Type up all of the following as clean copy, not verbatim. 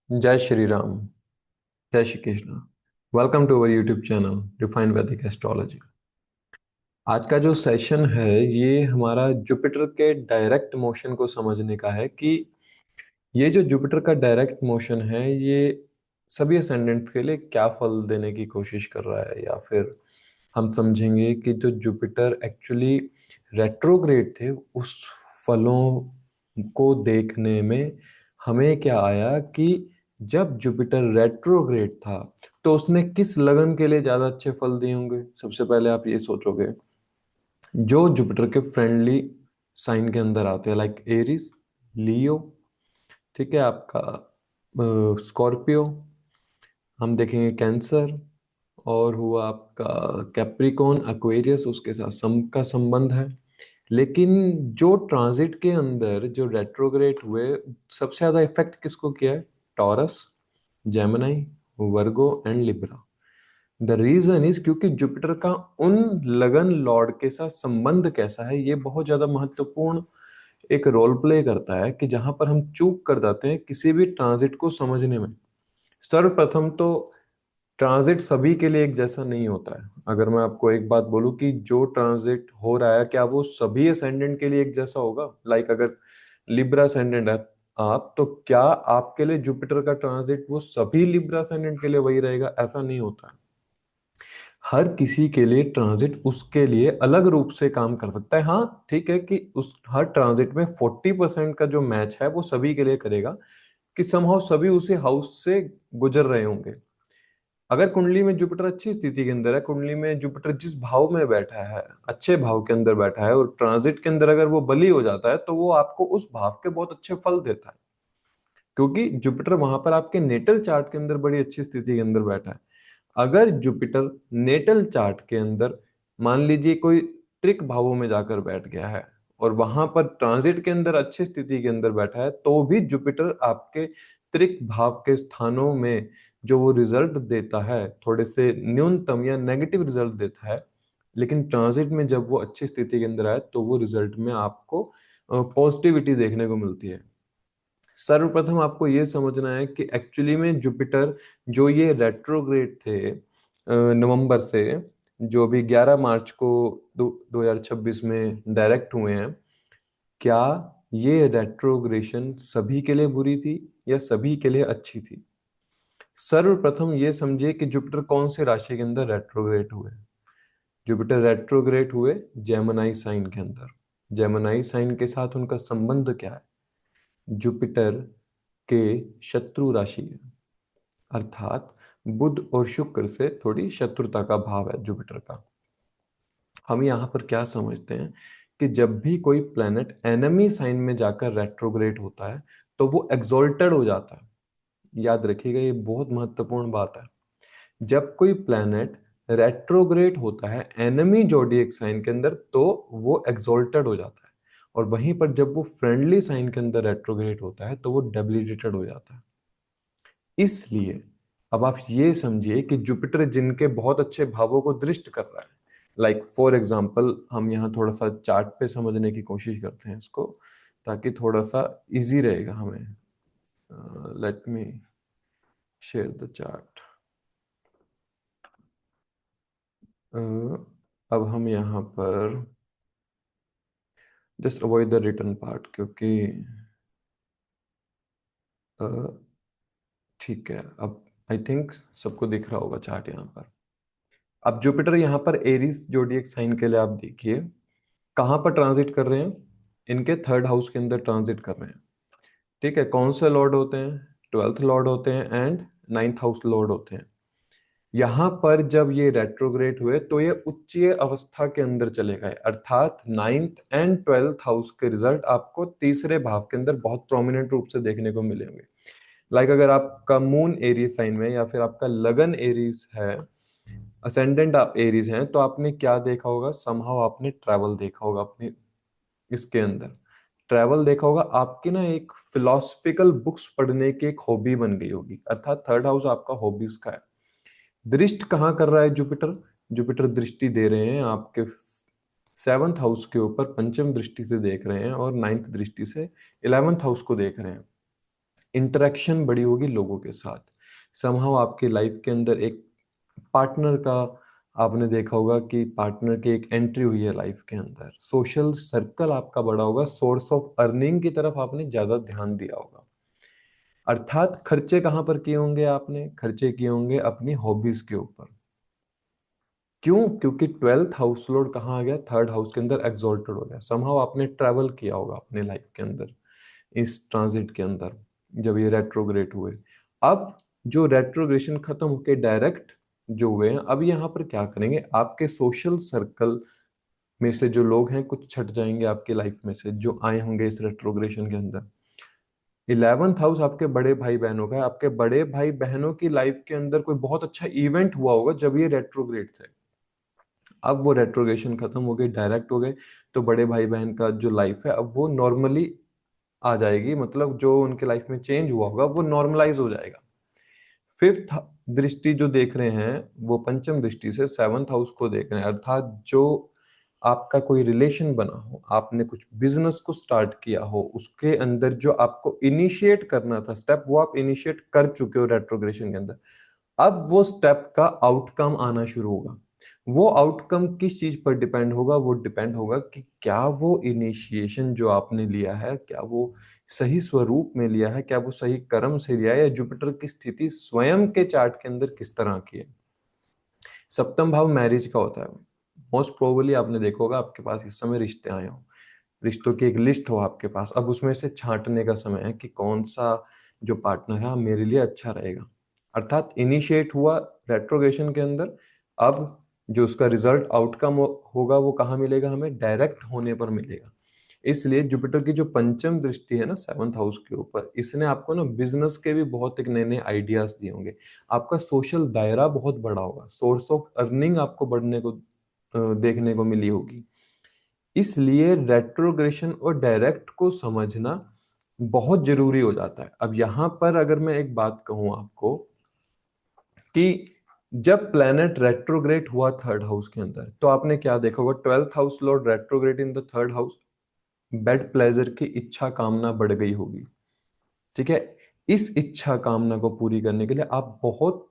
जय श्री राम। जय Shri Krishna. Welcome to our YouTube channel refined Vedic astrology. आज का जो सेशन है ये हमारा जुपिटर के डायरेक्ट मोशन को समझने का है कि ये जो जुपिटर का डायरेक्ट मोशन है ये सभी असेंडेंट्स के लिए क्या फल देने की कोशिश कर रहा है, या फिर हम समझेंगे कि जो जुपिटर एक्चुअली रेट्रोग्रेड थे उस फलों को देखने में हमें क्या आया कि जब जुपिटर रेट्रोग्रेड था तो उसने किस लगन के लिए ज्यादा अच्छे फल दिए होंगे। सबसे पहले आप ये सोचोगे जो जुपिटर के फ्रेंडली साइन के अंदर आते हैं, लाइक एरिस, लियो, ठीक है, आपका स्कॉर्पियो, हम देखेंगे कैंसर, और हुआ आपका कैप्रिकॉन, एक्वेरियस, उसके साथ सम का संबंध है। लेकिन जो ट्रांजिट के अंदर जो रेट्रोग्रेड हुए सबसे ज्यादा इफेक्ट किसको किया है? Taurus, Gemini, Virgo and Libra. The reason is क्योंकि जुपिटर का उन लगन लॉर्ड के साथ संबंध कैसा है ये बहुत ज्यादा महत्वपूर्ण एक रोल प्ले करता है कि जहां पर हम चूक कर जाते हैं किसी भी ट्रांजिट को समझने में। सर्वप्रथम तो ट्रांजिट सभी के लिए एक जैसा नहीं होता है। अगर मैं आपको एक बात बोलूं कि जो ट्रांजिट हो रहा है क्या वो सभी असेंडेंट के लिए एक जैसा होगा? लाइक अगर लिब्रा असेंडेंट है आप, तो क्या आपके लिए जुपिटर का ट्रांजिट वो सभी लिब्रा असेंडेंट के लिए वही रहेगा? ऐसा नहीं होता है। हर किसी के लिए ट्रांजिट उसके लिए अलग रूप से काम कर सकता है। हाँ ठीक है कि उस हर ट्रांजिट में 40% का जो मैच है वो सभी के लिए करेगा, कि समहाउ सभी उसी हाउस से गुजर रहे होंगे। अगर कुंडली में जुपिटर अच्छी स्थिति के अंदर है, कुंडली में जुपिटर जिस भाव में बैठा है, अच्छे भाव के अंदर बैठा है, और ट्रांजिट के अंदर अगर वो बली हो जाता है तो वो आपको उस भाव के बहुत अच्छे फल देता है, क्योंकि जुपिटर वहां पर आपके नेटल चार्ट के अंदर बड़ी अच्छी स्थिति के अंदर बैठा है। अगर जुपिटर नेटल चार्ट के अंदर मान लीजिए कोई त्रिक भावों में जाकर बैठ गया है और वहां पर ट्रांजिट के अंदर अच्छी स्थिति के अंदर बैठा है, तो भी जुपिटर आपके त्रिक भाव के स्थानों में जो वो रिजल्ट देता है थोड़े से न्यूनतम या नेगेटिव रिजल्ट देता है। लेकिन ट्रांजिट में जब वो अच्छी स्थिति के अंदर आए तो वो रिजल्ट में आपको पॉजिटिविटी देखने को मिलती है। सर्वप्रथम आपको ये समझना है कि एक्चुअली में जुपिटर जो ये रेट्रोग्रेड थे नवंबर से, जो भी 11 मार्च को 2026 में डायरेक्ट हुए हैं, क्या ये रेट्रोग्रेशन सभी के लिए बुरी थी या सभी के लिए अच्छी थी? सर्वप्रथम ये समझिए कि जुपिटर कौन से राशि के अंदर रेट्रोग्रेड हुए। जुपिटर रेट्रोग्रेड हुए जेमिनी साइन के अंदर। जेमिनी साइन के साथ उनका संबंध क्या है? जुपिटर के शत्रु राशि है, अर्थात बुध और शुक्र से थोड़ी शत्रुता का भाव है जुपिटर का। हम यहाँ पर क्या समझते हैं कि जब भी कोई प्लेनेट एनिमी साइन में जाकर रेट्रोग्रेड होता है तो वो एक्सोल्टेड हो जाता है। याद रखिएगा, ये बहुत महत्वपूर्ण बात है। जब कोई प्लेनेट रेट्रोग्रेड होता है एनिमी जोडिएक साइन के अंदर तो वो एक्सोल्टेड हो जाता है, और वहीं पर जब वो फ्रेंडली साइन के अंदर रेट्रोग्रेड होता है तो वो डेबिलिटेटेड हो जाता है। इसलिए अब आप ये समझिए कि जुपिटर जिनके बहुत अच्छे भावों को दृष्ट कर रहा है, लाइक फॉर एग्जाम्पल हम यहाँ थोड़ा सा चार्ट पे समझने की कोशिश करते हैं इसको, ताकि थोड़ा सा इजी रहेगा हमें। Let me share the chart. अब हम यहाँ पर just avoid the return part, क्योंकि अ, ठीक है, अब आई थिंक सबको दिख रहा होगा चार्ट यहाँ पर। अब जुपिटर यहाँ पर एरीज जोडिएक साइन के लिए आप देखिए कहाँ पर ट्रांजिट कर रहे हैं। इनके थर्ड हाउस के अंदर ट्रांजिट कर रहे हैं। ठीक है, कौन से लॉर्ड होते हैं? 12th लॉर्ड होते हैं एंड 9th हाउस लॉर्ड होते हैं। यहाँ पर जब ये रेट्रोग्रेड हुए तो ये उच्चीय अवस्था के अंदर चले गए, अर्थात 9th एंड 12th हाउस के रिजल्ट आपको तीसरे भाव के अंदर बहुत प्रोमिनेंट रूप से देखने को मिलेंगे। लाइक अगर आपका मून एरीज साइन में या फिर आपका लगन एरीज है, असेंडेंट आप एरीज हैं, तो आपने क्या देखा होगा? समहाउ आपने ट्रैवल देखा होगा अपनी इसके अंदर। ट्रैवल देखा होगा, आपकी ना एक फिलोसफिकल बुक्स पढ़ने की एक हॉबी बन गई होगी, अर्थात थर्ड हाउस आपका हॉबीज का है। दृष्ट कहाँ कर रहा है जुपिटर? जुपिटर दृष्टि दे रहे हैं आपके 7th हाउस के ऊपर, पंचम दृष्टि से देख रहे हैं, और 9th दृष्टि से 11th हाउस को देख रहे हैं। इंटरेक्शन बड़ी होगी लोगों के साथ, समहाउ आपकी लाइफ के अंदर एक पार्टनर का, आपने देखा होगा कि पार्टनर की एक एंट्री हुई है लाइफ के अंदर, सोशल सर्कल आपका बड़ा होगा, सोर्स ऑफ अर्निंग की तरफ आपने ज्यादा ध्यान दिया होगा। अर्थात खर्चे कहाँ पर किए होंगे, आपने खर्चे किए होंगे अपनी हॉबीज के ऊपर। क्यों? क्योंकि ट्वेल्थ हाउस लॉर्ड कहाँ आ गया, थर्ड हाउस के अंदर एग्जॉल्टेड हो गया। समहाउ आपने ट्रैवल किया होगा अपने लाइफ के अंदर, इस ट्रांजिट के अंदर, जब ये रेट्रोग्रेड हुए। अब जो रेट्रोग्रेशन खत्म होके डायरेक्ट जो हुए हैं, अब यहाँ पर क्या करेंगे, आपके सोशल सर्कल में से जो लोग हैं कुछ छट जाएंगे आपकी लाइफ में से, जो आए होंगे इस रेट्रोग्रेशन के अंदर। 11th हाउस आपके बड़े भाई बहनों का है, आपके बड़े भाई बहनों की लाइफ के अंदर कोई बहुत अच्छा इवेंट हुआ होगा जब ये रेट्रोग्रेड थे। अब वो रेट्रोगेशन खत्म हो गई, डायरेक्ट हो गए, तो बड़े भाई बहन का जो लाइफ है अब वो नॉर्मली आ जाएगी, मतलब जो उनके लाइफ में चेंज हुआ होगा वो नॉर्मलाइज हो जाएगा। फिफ्थ दृष्टि जो देख रहे हैं वो पंचम दृष्टि से सेवंथ हाउस को देख रहे हैं, अर्थात जो आपका कोई रिलेशन बना हो, आपने कुछ बिजनेस को स्टार्ट किया हो, उसके अंदर जो आपको इनिशिएट करना था स्टेप, वो आप इनिशिएट कर चुके हो रेट्रोग्रेशन के अंदर। अब वो स्टेप का आउटकम आना शुरू होगा। वो आउटकम किस चीज पर डिपेंड होगा, वो डिपेंड होगा कि क्या वो इनिशिएशन जो आपने लिया है, क्या वो सही स्वरूप में लिया है, क्या वो सही कर्म से लिया है, या जुपिटर की स्थिति स्वयं के चार्ट के अंदर किस तरह की है। सप्तम भाव मैरिज का होता है। मोस्ट प्रोबेबली आपने देखा होगा आपके पास इस समय रिश्ते आए हो, रिश्तों की एक लिस्ट हो आपके पास, अब उसमें से छांटने का समय है कि कौन सा जो पार्टनर है मेरे लिए अच्छा रहेगा। अर्थात इनिशिएट हुआ रेट्रोगेशन के अंदर, अब जो उसका रिजल्ट आउटकम होगा वो कहाँ मिलेगा, हमें डायरेक्ट होने पर मिलेगा। इसलिए जुपिटर की जो पंचम दृष्टि है ना सेवंथ हाउस के ऊपर, इसने आपको ना बिजनेस के भी बहुत एक नए नए आइडियाज दिए होंगे, आपका सोशल दायरा बहुत बड़ा होगा, सोर्स ऑफ अर्निंग आपको बढ़ने को देखने को मिली होगी। इसलिए रेट्रोग्रेशन और डायरेक्ट को समझना बहुत जरूरी हो जाता है। अब यहां पर अगर मैं एक बात कहूं आपको कि जब प्लेनेट रेट्रोग्रेट हुआ थर्ड हाउस के अंदर, तो आपने क्या देखा होगा, twelfth house Lord retrograde in the third house, bed pleasure की इच्छा कामना बढ़ गई होगी। ठीक है, इस इच्छा कामना को पूरी करने के लिए आप बहुत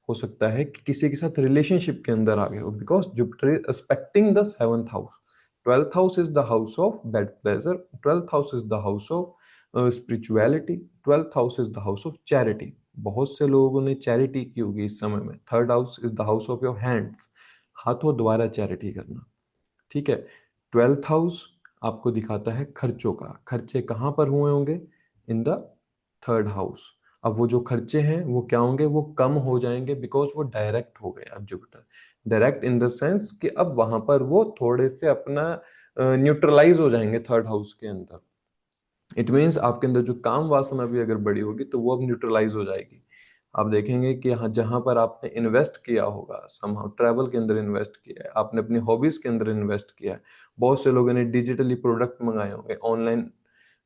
हो सकता है कि किसी के साथ रिलेशनशिप के अंदर आ गए हो, because Jupiter is expecting the seventh house. Twelfth house is the house of bed pleasure, twelfth house is the house of spirituality, twelfth house is the house of charity. बहुत से लोगों ने चैरिटी की होगी इस समय में। Third house is the house of your hands, हाथों द्वारा चैरिटी करना। ठीक है, ट्वेल्थ हाउस आपको दिखाता है खर्चों का, खर्चे कहाँ पर हुए होंगे, इन द थर्ड हाउस। अब वो जो खर्चे हैं वो क्या होंगे, वो कम हो जाएंगे, बिकॉज वो डायरेक्ट हो गए। अब Jupiter direct in the sense कि अब वहां पर वो थोड़े से अपना न्यूट्रलाइज हो जाएंगे थर्ड हाउस के अंदर। इट मीन्स आपके अंदर जो काम वासना भी अगर बड़ी होगी तो वो अब न्यूट्रलाइज हो जाएगी। आप देखेंगे कि यहाँ जहां पर आपने इन्वेस्ट किया होगा, समहाउ ट्रैवल के अंदर इन्वेस्ट किया है, आपने अपनी हॉबीज के अंदर इन्वेस्ट किया है, बहुत से लोगों ने डिजिटली प्रोडक्ट मंगाए होंगे, ऑनलाइन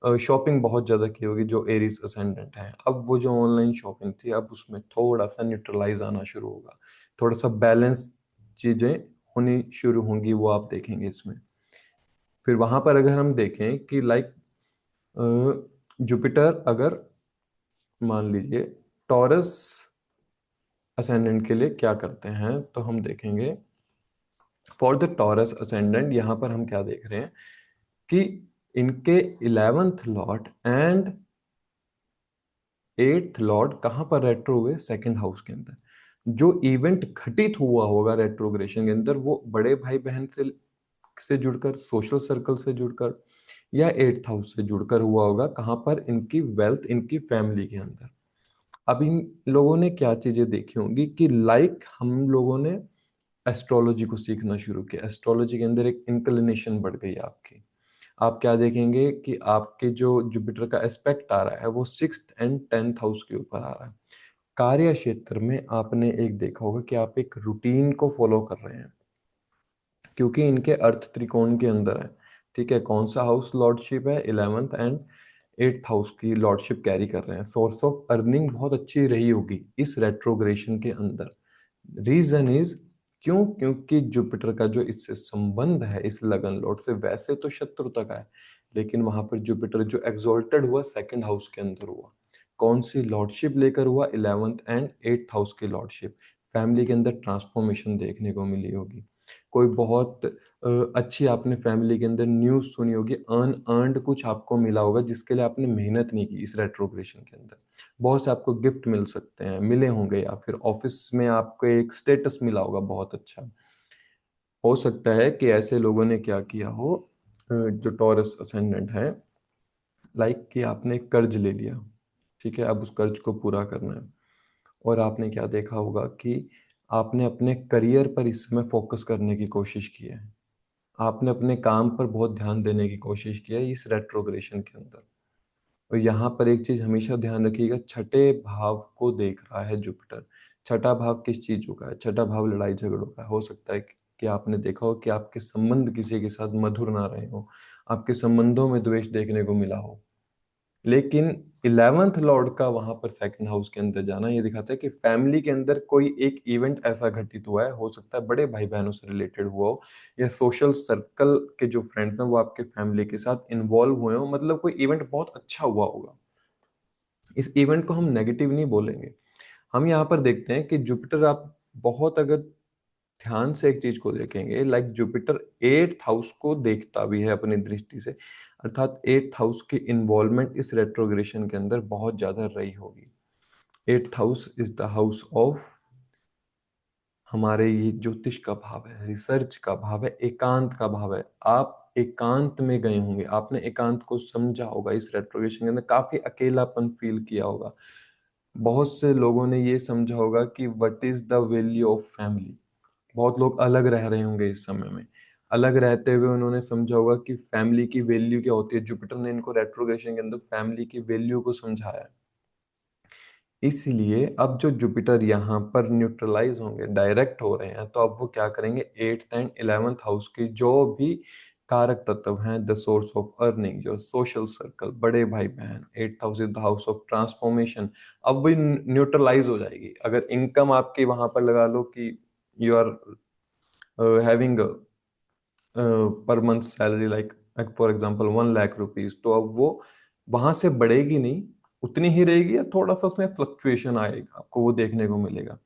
शॉपिंग बहुत ज्यादा की होगी जो एरीज असेंडेंट है। अब वो जो ऑनलाइन शॉपिंग थी अब उसमें थोड़ा सा न्यूट्रलाइज आना शुरू होगा, थोड़ा सा बैलेंस चीजें होनी शुरू होंगी, वो आप देखेंगे इसमें। फिर वहां पर अगर हम देखें कि लाइक जुपिटर अगर मान लीजिए टॉरस असेंडेंट के लिए क्या करते हैं, तो हम देखेंगे फॉर द टॉरस असेंडेंट यहाँ पर हम क्या देख रहे हैं कि इनके 11th Lord and 8th Lord कहाँ पर रेट्रो हुए, सेकंड हाउस के अंदर। जो इवेंट घटित हुआ होगा रेट्रोग्रेशन के अंदर वो बड़े भाई बहन से जुड़कर, सोशल सर्कल से जुड़कर, या 8th हाउस से जुड़कर हुआ होगा, कहाँ पर, इनकी वेल्थ, इनकी फैमिली के अंदर। अब इन लोगों ने क्या चीजें देखी होंगी कि लाइक हम लोगों ने एस्ट्रोलॉजी को सीखना शुरू किया, एस्ट्रोलॉजी के अंदर एक इंक्लिनेशन बढ़ गई आपकी। आप क्या देखेंगे कि आपके जो जुपिटर का एस्पेक्ट आ रहा है वो 6th एंड 10th हाउस के ऊपर आ रहा है। कार्य क्षेत्र में आपने एक देखा होगा कि आप एक रूटीन को फॉलो कर रहे हैं, क्योंकि इनके अर्थ त्रिकोण के अंदर है। ठीक है, कौन सा हाउस लॉर्डशिप है, 11th एंड 8th हाउस की लॉर्डशिप कैरी कर रहे हैं। सोर्स ऑफ अर्निंग बहुत अच्छी रही होगी इस रेट्रोग्रेशन के अंदर। रीजन इज क्यों, क्योंकि जुपिटर का जो इससे संबंध है इस लगन लॉर्ड से, वैसे तो शत्रुता का है, लेकिन वहां पर जुपिटर जो एक्सोल्टेड हुआ सेकंड हाउस के अंदर हुआ। कौन सी लॉर्डशिप लेकर हुआ, 11th एंड 8th हाउस की लॉर्डशिप। फैमिली के अंदर ट्रांसफॉर्मेशन देखने को मिली होगी। कोई बहुत अच्छी आपने फैमिली के अंदर न्यूज़ सुनी होगी, अर्नड कुछ आपको मिला होगा जिसके लिए आपने मेहनत नहीं की इस रेट्रोग्रेशन के अंदर। बहुत से आपको गिफ्ट मिल सकते हैं, मिले होंगे, या फिर ऑफिस में आपको एक स्टेटस मिला होगा बहुत अच्छा। हो सकता है कि ऐसे लोगों ने क्या किया हो, जो टॉरस असेंडेंट है, लाइक कि आपने कर्ज ले लिया, ठीक है, अब उस कर्ज को पूरा करना है, और आपने क्या देखा होगा कि आपने अपने करियर पर इस समय फोकस करने की कोशिश की है। आपने अपने काम पर बहुत ध्यान देने की कोशिश की है इस रेट्रोग्रेशन के अंदर। और यहाँ पर एक चीज हमेशा ध्यान रखिएगा, छठे भाव को देख रहा है जुपिटर। छठा भाव किस चीजों का है? छठा भाव लड़ाई झगड़ों का है। हो सकता है कि आपने देखा हो कि आपके संबंध किसी के साथ मधुर ना रहे हो, आपके संबंधों में द्वेष देखने को मिला हो। लेकिन 11th लॉर्ड का वहां पर सेकंड हाउस के अंदर जाना ये दिखाता है कि फैमिली के अंदर कोई एक इवेंट ऐसा घटित हुआ है, हो सकता है बड़े भाई बहनों से रिलेटेड हुआ हो, या सोशल सर्कल के जो फ्रेंड्स हैं वो आपके फैमिली के साथ इन्वॉल्व हुए हो, मतलब कोई इवेंट बहुत अच्छा हुआ होगा। इस इवेंट को हम नेगेटिव नहीं बोलेंगे। हम यहाँ पर देखते हैं कि जुपिटर, आप बहुत अगर ध्यान से एक चीज को देखेंगे, लाइक जुपिटर 8th हाउस को देखता भी है अपनी दृष्टि से, अर्थात 8th हाउस की इन्वॉल्वमेंट इस रेट्रोग्रेशन के अंदर बहुत ज्यादा रही होगी। 8th house is the house of, हमारे ये ज्योतिष का भाव है, रिसर्च का भाव है, एकांत का भाव है। आप एकांत में गए होंगे, आपने एकांत को समझा होगा इस रेट्रोग्रेशन के अंदर, काफी अकेलापन फील किया होगा। बहुत से लोगों ने ये समझा होगा कि what is the value of family. बहुत लोग अलग रह रहे होंगे इस समय में, अलग रहते हुए उन्होंने समझा होगा कि फैमिली की वैल्यू क्या होती है। जुपिटर ने इनको रेट्रोग्रेशन के अंदर फैमिली की वैल्यू को समझाया। इसलिए अब जो जुपिटर यहाँ पर न्यूट्रलाइज होंगे, डायरेक्ट हो रहे हैं, तो अब वो क्या करेंगे, 8th एंड 11th हाउस की जो भी कारक तत्व हैं, द सोर्स ऑफ अर्निंग, जो सोशल सर्कल, बड़े भाई बहन, 8th house is the house of transformation, अब वो न्यूट्रलाइज हो जाएगी। अगर इनकम आपकी वहां पर लगा लो कि you are having per month salary, like for example 1 lakh rupees, तो अब वो वहां से बढ़ेगी नहीं, उतनी ही रहेगी, या थोड़ा सा उसमें फ्लक्चुएशन आएगा, आपको वो देखने को मिलेगा।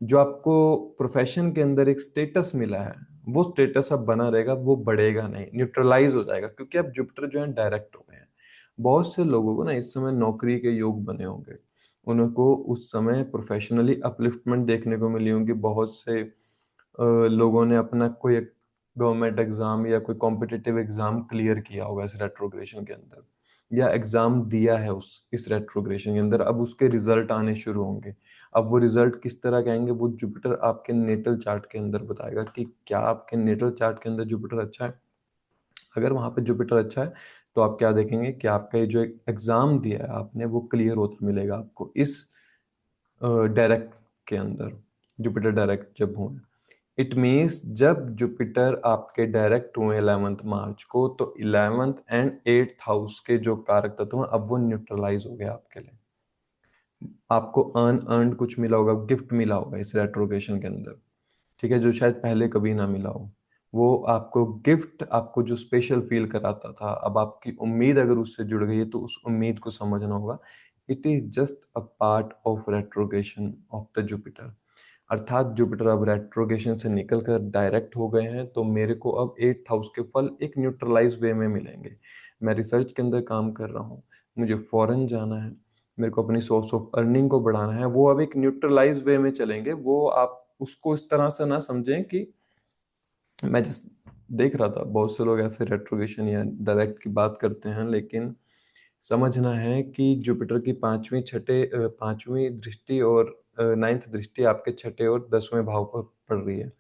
जो आपको प्रोफेशन के अंदर एक स्टेटस मिला है, वो स्टेटस अब बना रहेगा, वो बढ़ेगा नहीं, न्यूट्रलाइज हो जाएगा, क्योंकि अब जुपिटर जो है डायरेक्ट हो गए हैं। बहुत से लोगों को ना इस समय नौकरी के योग बने होंगे, उनको उस समय प्रोफेशनली अपलिफ्टमेंट देखने को मिली होंगी। बहुत से लोगों ने अपना कोई गवर्नमेंट एग्जाम या कोई कॉम्पिटिटिव एग्जाम क्लियर किया होगा इस रेट्रोग्रेशन के अंदर, या एग्जाम दिया है उस इस रेट्रोग्रेशन के अंदर, अब उसके रिजल्ट आने शुरू होंगे। अब वो रिजल्ट किस तरह के आएंगे, वो जुपिटर आपके नेटल चार्ट के अंदर बताएगा कि क्या आपके नेटल चार्ट के अंदर जुपिटर अच्छा है। अगर वहां पे जुपिटर अच्छा है तो आप क्या देखेंगे कि आपका ये जो एक एग्जाम दिया है आपने, वो क्लियर होता मिलेगा आपको इस डायरेक्ट के अंदर, जुपिटर डायरेक्ट जब हुए। इट मीन्स जब जुपिटर आपके डायरेक्ट हुए 11th मार्च को, तो 11th एंड 8th हाउस के जो कारक तत्व हैं अब वो न्यूट्रलाइज हो गए आपके लिए। आपको अर्न कुछ मिला होगा, गिफ्ट मिला होगा इस रेट्रोग्रेशन के अंदर, ठीक है, जो शायद पहले कभी ना मिला हो। वो आपको गिफ्ट, आपको जो स्पेशल फील कराता था, अब आपकी उम्मीद अगर उससे जुड़ गई है तो उस उम्मीद को समझना होगा। It is just a part of retrogression of the Jupiter. अर्थात जुपिटर अब रेट्रोगेशन से निकलकर डायरेक्ट हो गए हैं, तो मेरे को अब 8th हाउस के फल एक न्यूट्रलाइज वे में मिलेंगे। मैं रिसर्च के अंदर काम कर रहा हूँ, मुझे फॉरेन जाना है, मेरे को अपनी सोर्स ऑफ अर्निंग को बढ़ाना है, वो अब एक न्यूट्रलाइज वे में चलेंगे। वो आप उसको इस तरह से ना समझें कि मैं जिस देख रहा था, बहुत से लोग ऐसे रेट्रोगेशन या डायरेक्ट की बात करते हैं, लेकिन समझना है कि जुपिटर की पांचवी दृष्टि और 9th दृष्टि आपके छठे और 10वें भाव पर पड़ रही है।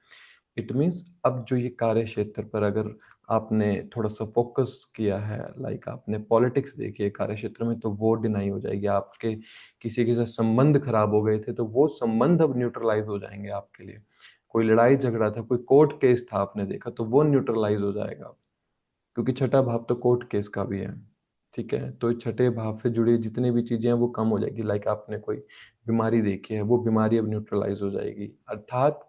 इट मीन्स अब जो ये कार्य क्षेत्र पर अगर आपने थोड़ा सा फोकस किया है, लाइक आपने पॉलिटिक्स देखी है कार्य क्षेत्र में, तो वो डिनाई हो जाएगी। आपके किसी के साथ संबंध खराब हो गए थे, तो वो संबंध अब न्यूट्रलाइज हो जाएंगे आपके लिए। कोई लड़ाई झगड़ा था, कोई कोर्ट केस था आपने देखा, तो वो न्यूट्रलाइज हो जाएगा, क्योंकि छठा भाव तो कोर्ट केस का भी है। ठीक है, तो इस छठे भाव से जुड़ी जितनी भी चीजें हैं वो कम हो जाएगी। लाइक आपने कोई बीमारी देखी है, वो बीमारी अब न्यूट्रलाइज हो जाएगी। अर्थात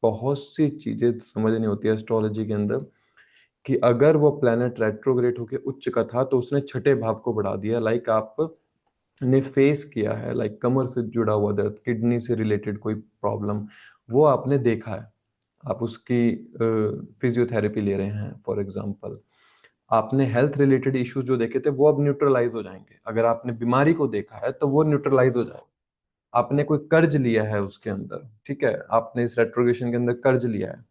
बहुत सी चीजें समझनी होती है एस्ट्रोलॉजी के अंदर, कि अगर वो प्लेनेट रेट्रोग्रेड होके उच्च का था तो उसने छठे भाव को बढ़ा दिया। लाइक आप ने फेस किया है, लाइक कमर से जुड़ा हुआ दर्द, किडनी से रिलेटेड कोई प्रॉब्लम, वो आपने देखा है, आप उसकी फिजियोथेरेपी ले रहे हैं फॉर एग्जांपल, आपने हेल्थ रिलेटेड इश्यूज जो देखे थे वो अब न्यूट्रलाइज हो जाएंगे। अगर आपने बीमारी को देखा है तो वो न्यूट्रलाइज हो जाएगा। आपने कोई कर्ज लिया है उसके अंदर, ठीक है, आपने इस रेट्रोगेशन के अंदर कर्ज लिया है,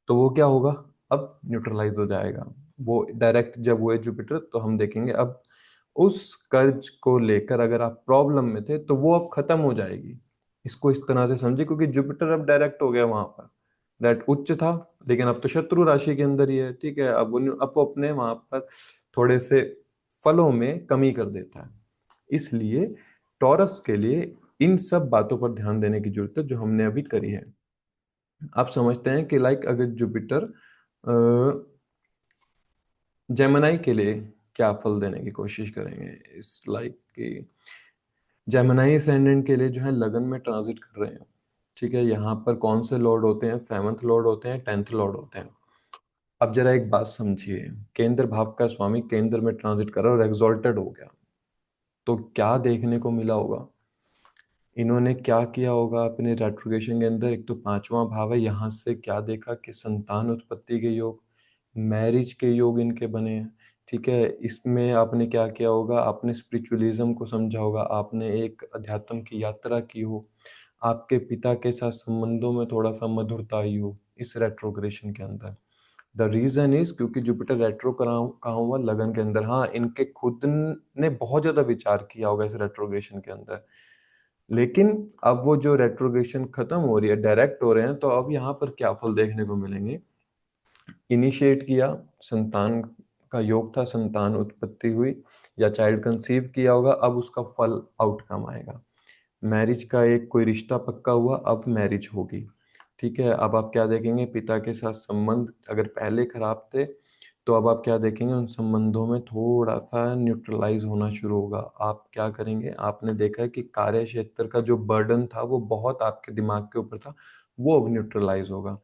तो वो क्या होगा, अब न्यूट्रलाइज हो जाएगा। वो डायरेक्ट जब हुए जुपिटर तो हम देखेंगे अब उस कर्ज को लेकर अगर आप प्रॉब्लम में थे तो वो अब खत्म हो जाएगी। इसको इस तरह से समझिए, क्योंकि जुपिटर अब डायरेक्ट हो गया वहां पर, दैट उच्च था लेकिन अब तो शत्रु राशि के अंदर ही है, ठीक है, अब वो अपने वहां पर थोड़े से फलों में कमी कर देता है। इसलिए टॉरस के लिए इन सब बातों पर ध्यान देने की जरूरत है जो हमने अभी करी है। आप समझते हैं कि लाइक अगर जुपिटर जेमिनाई के लिए क्या फल देने की कोशिश करेंगे, इस लाइक कि जेमिनाई असेंडेंट के लिए जो है लगन में ट्रांजिट कर रहे हैं, ठीक है, यहाँ पर कौन से लॉर्ड होते हैं, सेवंथ लॉर्ड होते हैं, टेंथ लॉर्ड होते हैं। अब जरा एक बात समझिए, केंद्र भाव का स्वामी केंद्र में ट्रांजिट कर रहा है और एग्जॉल्टेड हो गया, तो क्या देखने को मिला होगा, इन्होंने क्या किया होगा अपने रेट्रोगेशन के अंदर। एक तो पांचवा भाव है, यहाँ से क्या देखा कि संतान उत्पत्ति के योग, मैरिज के योग इनके बने हैं, ठीक है। इसमें आपने क्या किया होगा, आपने स्पिरिचुअलिज्म को समझा होगा, आपने एक अध्यात्म की यात्रा की हो, आपके पिता के साथ संबंधों में थोड़ा सा मधुरता आई हो इस रेट्रोग्रेशन के अंदर। द रीजन इज क्योंकि जुपिटर रेट्रो कहाँ हुआ, लगन के अंदर। हाँ, इनके खुद ने बहुत ज्यादा विचार किया होगा इस रेट्रोग्रेशन के अंदर, लेकिन अब वो जो रेट्रोगेशन खत्म हो रही है, डायरेक्ट हो रहे हैं, तो अब यहाँ पर क्या फल देखने को मिलेंगे। इनिशिएट किया, संतान का योग था, संतान उत्पत्ति हुई या चाइल्ड कंसीव किया होगा, अब उसका फल आउटकम आएगा। मैरिज का एक कोई रिश्ता पक्का हुआ, अब मैरिज होगी, ठीक है। अब आप क्या देखेंगे, पिता के साथ संबंध अगर पहले खराब थे तो अब आप क्या देखेंगे, उन संबंधों में थोड़ा सा न्यूट्रलाइज होना शुरू होगा। आप क्या करेंगे, आपने देखा है कि कार्य क्षेत्र का जो बर्डन था वो बहुत आपके दिमाग के ऊपर था, वो अब न्यूट्रलाइज होगा।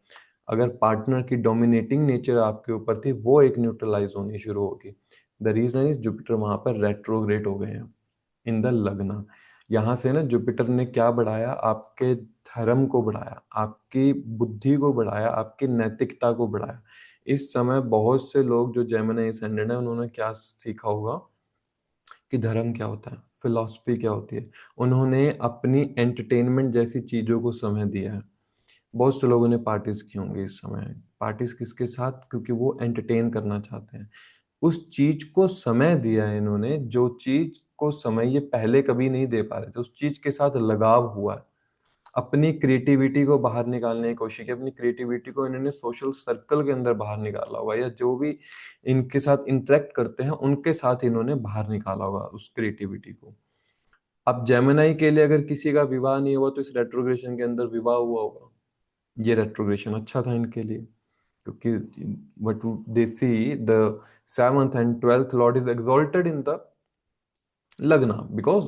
अगर पार्टनर की डोमिनेटिंग नेचर आपके ऊपर थी वो एक न्यूट्रलाइज होनी शुरू होगी। द रीजन इज जुपिटर वहां पर रेट्रोग्रेड हो गए हैं इन द लगना। यहाँ से ना जुपिटर ने क्या बढ़ाया, आपके धर्म को बढ़ाया, आपकी बुद्धि को बढ़ाया, आपकी नैतिकता को बढ़ाया। इस समय बहुत से लोग जो जेमिनी असेंडेंट है उन्होंने क्या सीखा होगा कि धर्म क्या होता है, फिलॉसफी क्या होती है। उन्होंने अपनी एंटरटेनमेंट जैसी चीजों को समय दिया है। बहुत से लोगों ने पार्टीज की होंगी इस समय, पार्टीज किसके साथ, क्योंकि वो एंटरटेन करना चाहते हैं। उस चीज को समय दिया है इन्होंने, जो चीज को समय ये पहले कभी नहीं दे पा रहे थे, उस चीज के साथ लगाव हुआ है। अपनी क्रिएटिविटी को बाहर निकालने की कोशिश की, अपनी क्रिएटिविटी को इन्होंने सोशल सर्कल के अंदर बाहर निकाला होगा, या जो भी इनके साथ इंटरेक्ट करते हैं उनके साथ इन्होंने बाहर निकाला होगा उस क्रिएटिविटी को। अब जेमिनाई के लिए अगर किसी का विवाह नहीं हुआ तो इस रेट्रोग्रेशन के अंदर विवाह हुआ होगा। ये रेट्रोग्रेशन अच्छा था इनके लिए, क्योंकि what they see the seventh and 12th lord is exalted in the lagna, because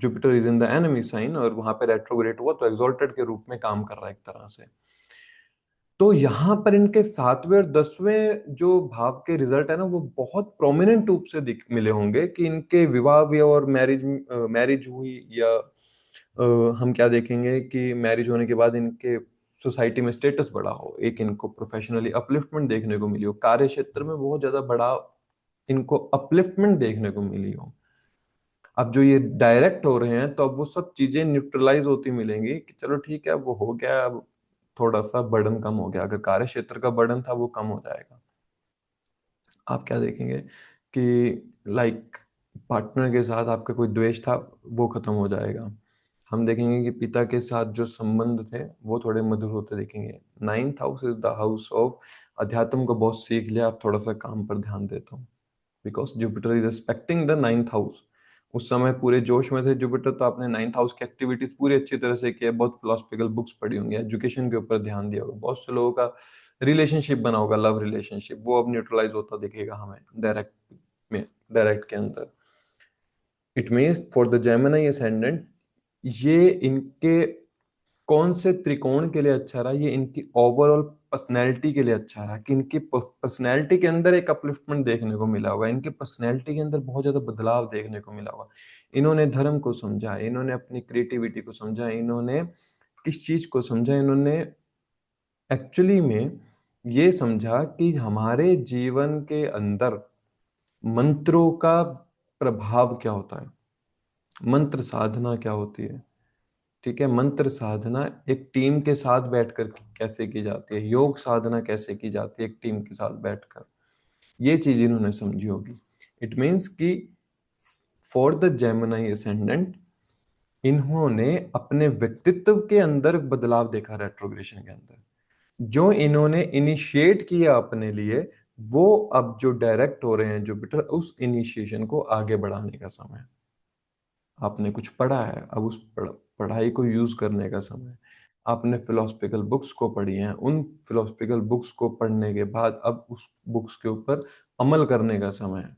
Jupiter is in the enemy sign और वहां पे रेट्रोग्रेट हुआ तो एक्सॉल्टेड के रूप में काम कर रहा है एक तरह से। तो यहाँ पर इनके सातवें और दसवें जो भाव के रिजल्ट है ना वो बहुत प्रोमिनेंट रूप से दिख मिले होंगे कि इनके विवाह भी और मैरिज हुई, या हम क्या देखेंगे कि मैरिज होने के बाद इनके सोसाइटी में स्टेटस बढ़ा हो, एक इनको प्रोफेशनली अपलिफ्टमेंट देखने को मिली हो, कार्य क्षेत्र में बहुत ज्यादा बड़ा इनको अपलिफ्टमेंट देखने को मिली हो। अब जो ये डायरेक्ट हो रहे हैं तो अब वो सब चीजें न्यूट्रलाइज होती मिलेंगी कि चलो ठीक है अब वो हो गया, अब थोड़ा सा बर्डन कम हो गया, अगर कार्य क्षेत्र का बर्डन था वो कम हो जाएगा। आप क्या देखेंगे कि लाइक पार्टनर के साथ आपका कोई द्वेष था वो खत्म हो जाएगा। हम देखेंगे कि पिता के साथ जो संबंध थे वो थोड़े मधुर होते देखेंगे। Ninth house is the house of अध्यात्म को बहुत सीख लिया, आप थोड़ा सा काम पर ध्यान देता हूँ, because Jupiter is expecting the ninth house. उस समय पूरे जोश में थे जुपिटर, तो आपने नाइन्थ हाउस की एक्टिविटीज पूरी अच्छी तरह से की है, बहुत फिलोसफिकल बुक्स पढ़ी होंगी, एजुकेशन के ऊपर ध्यान दिया होगा, बहुत से लोगों का रिलेशनशिप बना होगा, लव रिलेशनशिप, वो अब न्यूट्रलाइज होता दिखेगा हमें डायरेक्ट में, डायरेक्ट के अंदर। It means for the Gemini ascendant ये इनके कौन से त्रिकोण के लिए अच्छा रहा, ये इनकी ओवरऑल पर्सनैलिटी के लिए अच्छा रहा, कि इनकी पर्सनैलिटी के अंदर एक अपलिफ्टमेंट देखने को मिला होगा, इनकी पर्सनैलिटी के अंदर बहुत ज्यादा बदलाव देखने को मिला होगा। इन्होंने धर्म को समझा, इन्होंने अपनी क्रिएटिविटी को समझा, इन्होंने किस चीज को समझा, इन्होंने एक्चुअली में ये समझा कि हमारे जीवन के अंदर मंत्रों का प्रभाव क्या होता है, मंत्र साधना क्या होती है। ठीक है, मंत्र साधना एक टीम के साथ बैठकर कैसे की जाती है, योग साधना कैसे की जाती है एक टीम के साथ बैठकर, ये चीज इन्होंने समझी होगी। इट मीन्स कि फॉर द जेमिनी असेंडेंट, इन्होंने अपने व्यक्तित्व के अंदर बदलाव देखा रेट्रोग्रेशन के अंदर, जो इन्होंने इनिशिएट किया अपने लिए, वो अब जो डायरेक्ट हो रहे हैं जुपिटर, उस इनिशिएशन को आगे बढ़ाने का समय है। आपने कुछ पढ़ा है, अब उस पढ़ाई को यूज करने का समय है। आपने फिलोसफिकल बुक्स को पढ़ी हैं, उन फिलोसफिकल बुक्स को पढ़ने के बाद अब उस बुक्स के ऊपर अमल करने का समय है।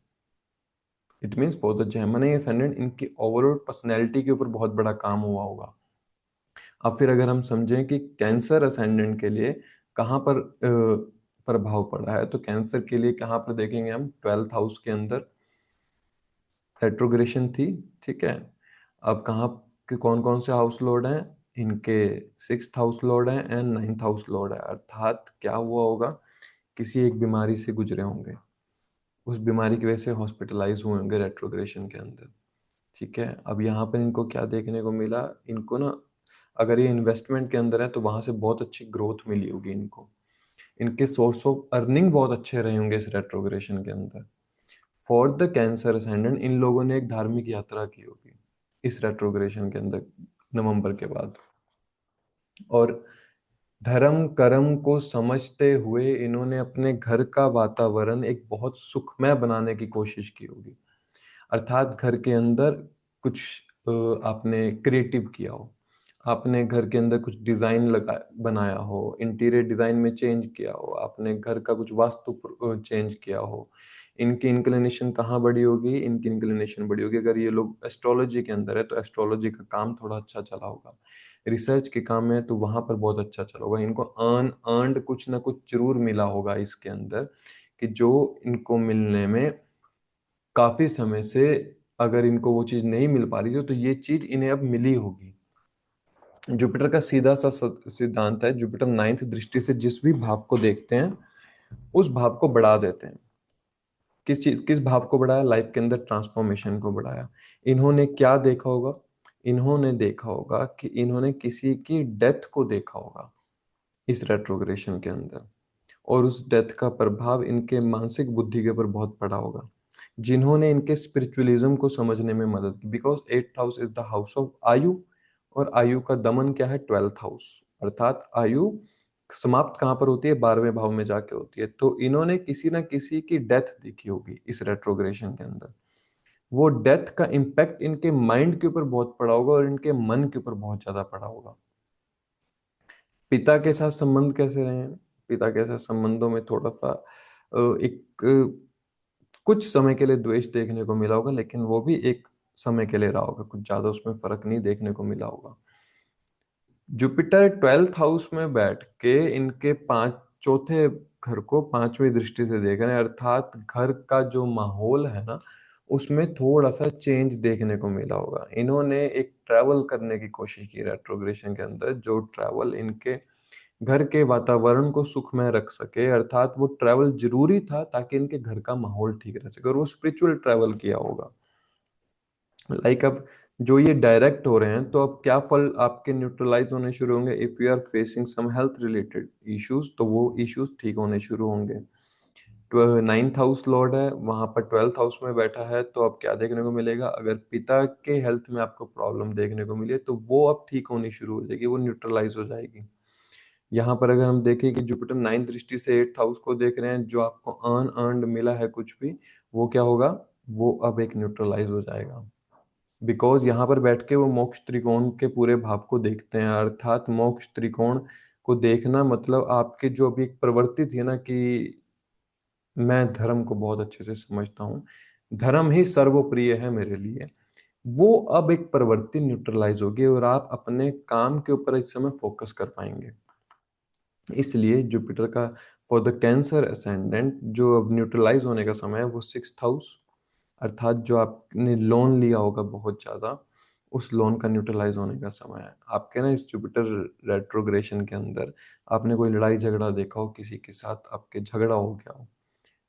It means for the Gemini ascendant इनकी ओवरऑल पर्सनैलिटी के ऊपर बहुत बड़ा काम हुआ होगा। अब फिर अगर हम समझें कि कैंसर असेंडेंट के लिए कहाँ पर प्रभाव पड़ा है, तो कैंसर के लिए कहाँ पर देखेंगे हम, 12th हाउस के अंदर रेट्रोग्रेशन थी। ठीक है, अब कहाँ के कौन कौन से हाउस लॉर्ड हैं, इनके 6th हाउस लॉर्ड हैं एंड 9th हाउस लॉर्ड है। अर्थात क्या हुआ होगा, किसी एक बीमारी से गुजरे होंगे, उस बीमारी की वजह से हॉस्पिटलाइज हुए होंगे रेट्रोग्रेशन के अंदर। ठीक है, अब यहाँ पर इनको क्या देखने को मिला, इनको ना, अगर ये इन्वेस्टमेंट के अंदर है तो वहां से बहुत अच्छी ग्रोथ मिली होगी इनको, इनके सोर्स ऑफ अर्निंग बहुत अच्छे रहे होंगे इस रेट्रोग्रेशन के अंदर। फॉर द कैंसर असेंडेंट, इन लोगों ने एक धार्मिक यात्रा की होगी इस रेट्रोग्रेशन के अंदर नवंबर के बाद, और धर्म कर्म को समझते हुए इन्होंने अपने घर का वातावरण एक बहुत सुखमय बनाने की कोशिश की होगी। अर्थात घर के अंदर कुछ आपने क्रिएटिव किया हो, आपने घर के अंदर कुछ डिजाइन लगा बनाया हो, इंटीरियर डिजाइन में चेंज किया हो, आपने घर का कुछ वास्तु चेंज किया हो। इनकी इंक्लिनेशन कहाँ बड़ी होगी, इनकी इंक्लिनेशन बड़ी होगी, अगर ये लोग एस्ट्रोलॉजी के अंदर है तो एस्ट्रोलॉजी का काम थोड़ा अच्छा चला होगा, रिसर्च के काम में है तो वहां पर बहुत अच्छा चला होगा, इनको अर्न कुछ ना कुछ जरूर मिला होगा इसके अंदर, कि जो इनको मिलने में काफी समय से, अगर इनको वो चीज नहीं मिल पा रही थी तो ये चीज इन्हें अब मिली होगी। जुपिटर का सीधा सा सिद्धांत है, जुपिटर 9th दृष्टि से जिस भी भाव को देखते हैं उस भाव को बढ़ा देते हैं। किस चीज, किस भाव को बढ़ाया, लाइफ के अंदर ट्रांसफॉर्मेशन को बढ़ाया। इन्होंने क्या देखा होगा, इन्होंने देखा होगा कि इन्होंने किसी की डेथ को देखा होगा इस रेट्रोग्रेशन के अंदर, और उस डेथ का प्रभाव इनके मानसिक बुद्धि के ऊपर बहुत पड़ा होगा, जिन्होंने इनके स्पिरिचुअलिज्म को समझने में मदद की। Because 8th house is the house of आयु, और आयु का दमन क्या है, 12th हाउस। अर्थात आयु समाप्त कहाँ पर होती है, 12वें भाव में जाके होती है। तो इन्होंने किसी ना किसी की डेथ देखी होगी इस रेट्रोग्रेशन के अंदर, वो डेथ का इम्पैक्ट इनके माइंड के ऊपर बहुत पड़ा होगा और इनके मन के ऊपर बहुत ज्यादा पड़ा होगा। पिता के साथ संबंध कैसे रहे हैं, पिता के साथ संबंधों में थोड़ा सा एक कुछ समय के लिए द्वेष देखने को मिला होगा, लेकिन वो भी एक समय के लिए रहा होगा, कुछ ज्यादा उसमें फर्क नहीं देखने को मिला होगा। जुपिटर 12th हाउस में बैठ के इनके चौथे घर को 5वीं दृष्टि से देख रहे हैं, अर्थात घर का जो माहौल है ना, उसमें थोड़ा सा चेंज देखने को मिला होगा। इन्होंने एक ट्रैवल करने की कोशिश की रेट्रोग्रेशन के अंदर, जो ट्रैवल इनके घर के वातावरण को सुखमय रख सके, अर्थात वो ट्रैवल जरूरी था ताकि इनके घर का माहौल ठीक रह सके, और वो स्पिरिचुअल ट्रैवल किया होगा। अब जो ये डायरेक्ट हो रहे हैं तो अब क्या फल आपके न्यूट्रलाइज होने शुरू होंगे, if you are facing some health related issues तो वो इश्यूज ठीक होने शुरू होंगे। 9th हाउस लॉर्ड है, वहां पर 12th हाउस में बैठा है, तो अब क्या देखने को मिलेगा, अगर पिता के हेल्थ में आपको प्रॉब्लम देखने को मिले तो वो अब ठीक होनी शुरू हो जाएगी, वो न्यूट्रलाइज हो जाएगी। यहाँ पर अगर हम देखें कि जुपिटर 9th दृष्टि से 8th हाउस को देख रहे हैं, जो आपको अर्नड मिला है कुछ भी, वो क्या होगा, वो अब एक न्यूट्रलाइज हो जाएगा। बिकॉज यहाँ पर बैठ के वो मोक्ष त्रिकोण के पूरे भाव को देखते हैं, अर्थात मोक्ष त्रिकोण को देखना मतलब आपके जो अभी एक प्रवृत्ति थी ना कि मैं धर्म को बहुत अच्छे से समझता हूँ, धर्म ही सर्वप्रिय है मेरे लिए, वो अब एक प्रवृत्ति न्यूट्रलाइज होगी और आप अपने काम के ऊपर इस समय फोकस कर पाएंगे। इसलिए जुपिटर का फॉर द कैंसर असेंडेंट जो अब न्यूट्रलाइज होने का समय है वो 6th हाउस, अर्थात जो आपने लोन लिया होगा बहुत ज्यादा, उस लोन का न्यूट्रलाइज होने का समय है आपके ना। इस जुपिटर रेट्रोग्रेशन के अंदर आपने कोई लड़ाई झगड़ा देखा हो, किसी के साथ आपके झगड़ा हो गया हो,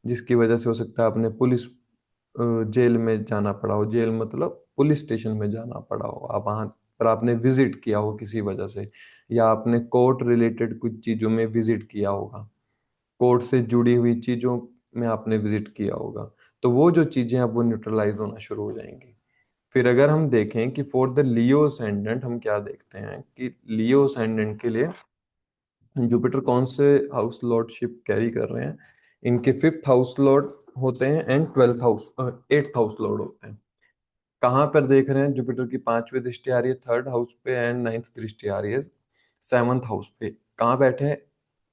जिसकी वजह से हो सकता है आपने पुलिस जेल में जाना पड़ा हो, जेल मतलब पुलिस स्टेशन में जाना पड़ा हो, आप वहां पर आपने विजिट किया हो किसी वजह से, या आपने कोर्ट रिलेटेड कुछ चीजों में विजिट किया होगा, कोर्ट से जुड़ी हुई चीजों में आपने विजिट किया होगा, तो वो जो चीजें अब वो न्यूट्रलाइज होना शुरू हो जाएंगी। फिर अगर हम देखें कि फॉर द लियो असेंडेंट हम क्या देखते हैं कि लियो असेंडेंट के लिए जुपिटर कौन से हाउस लॉर्डशिप कैरी कर रहे हैं, इनके 5th हाउस लॉर्ड होते हैं and 12th house 8th house Lord होते हैं। कहाँ पर देख रहे हैं, जुपिटर की 5वीं दृष्टि आ रही है 3rd हाउस पे एंड 9th दृष्टि आ रही है 7th हाउस पे। कहाँ बैठे हैं,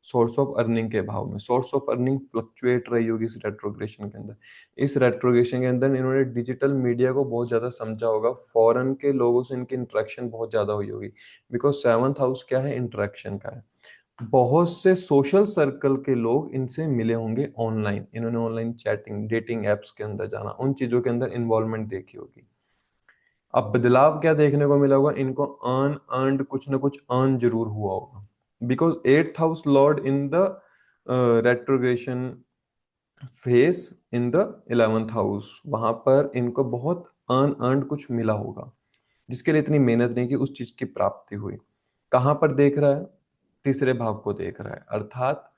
सोर्स ऑफ अर्निंग के भाव में। सोर्स ऑफ अर्निंग फ्लक्चुएट रही होगी इस रेट्रोग्रेशन के अंदर। इस रेट्रोग्रेशन के अंदर इन्होंने डिजिटल मीडिया को बहुत ज्यादा समझा होगा, फॉरेन के लोगों से इनकी इंटरेक्शन बहुत ज्यादा हुई होगी, बिकॉज 7th हाउस क्या है, इंटरेक्शन का है। बहुत से सोशल सर्कल के लोग इनसे मिले होंगे ऑनलाइन, इन्होंने ऑनलाइन चैटिंग डेटिंग एप्स के अंदर जाना, उन चीजों के अंदर इन्वॉल्वमेंट देखी होगी। अब बदलाव क्या देखने को मिला होगा, इनको अर्न अर्नड कुछ ना कुछ अर्न जरूर हुआ होगा, because 8th house lord in the retrogression face in the 11th house, वहां पर इनको बहुत अर्न अर्नड कुछ मिला होगा, जिसके लिए इतनी मेहनत नहीं की, उस चीज की प्राप्ति हुई। कहां पर देख रहा है, तीसरे भाव को देख रहा है, अर्थात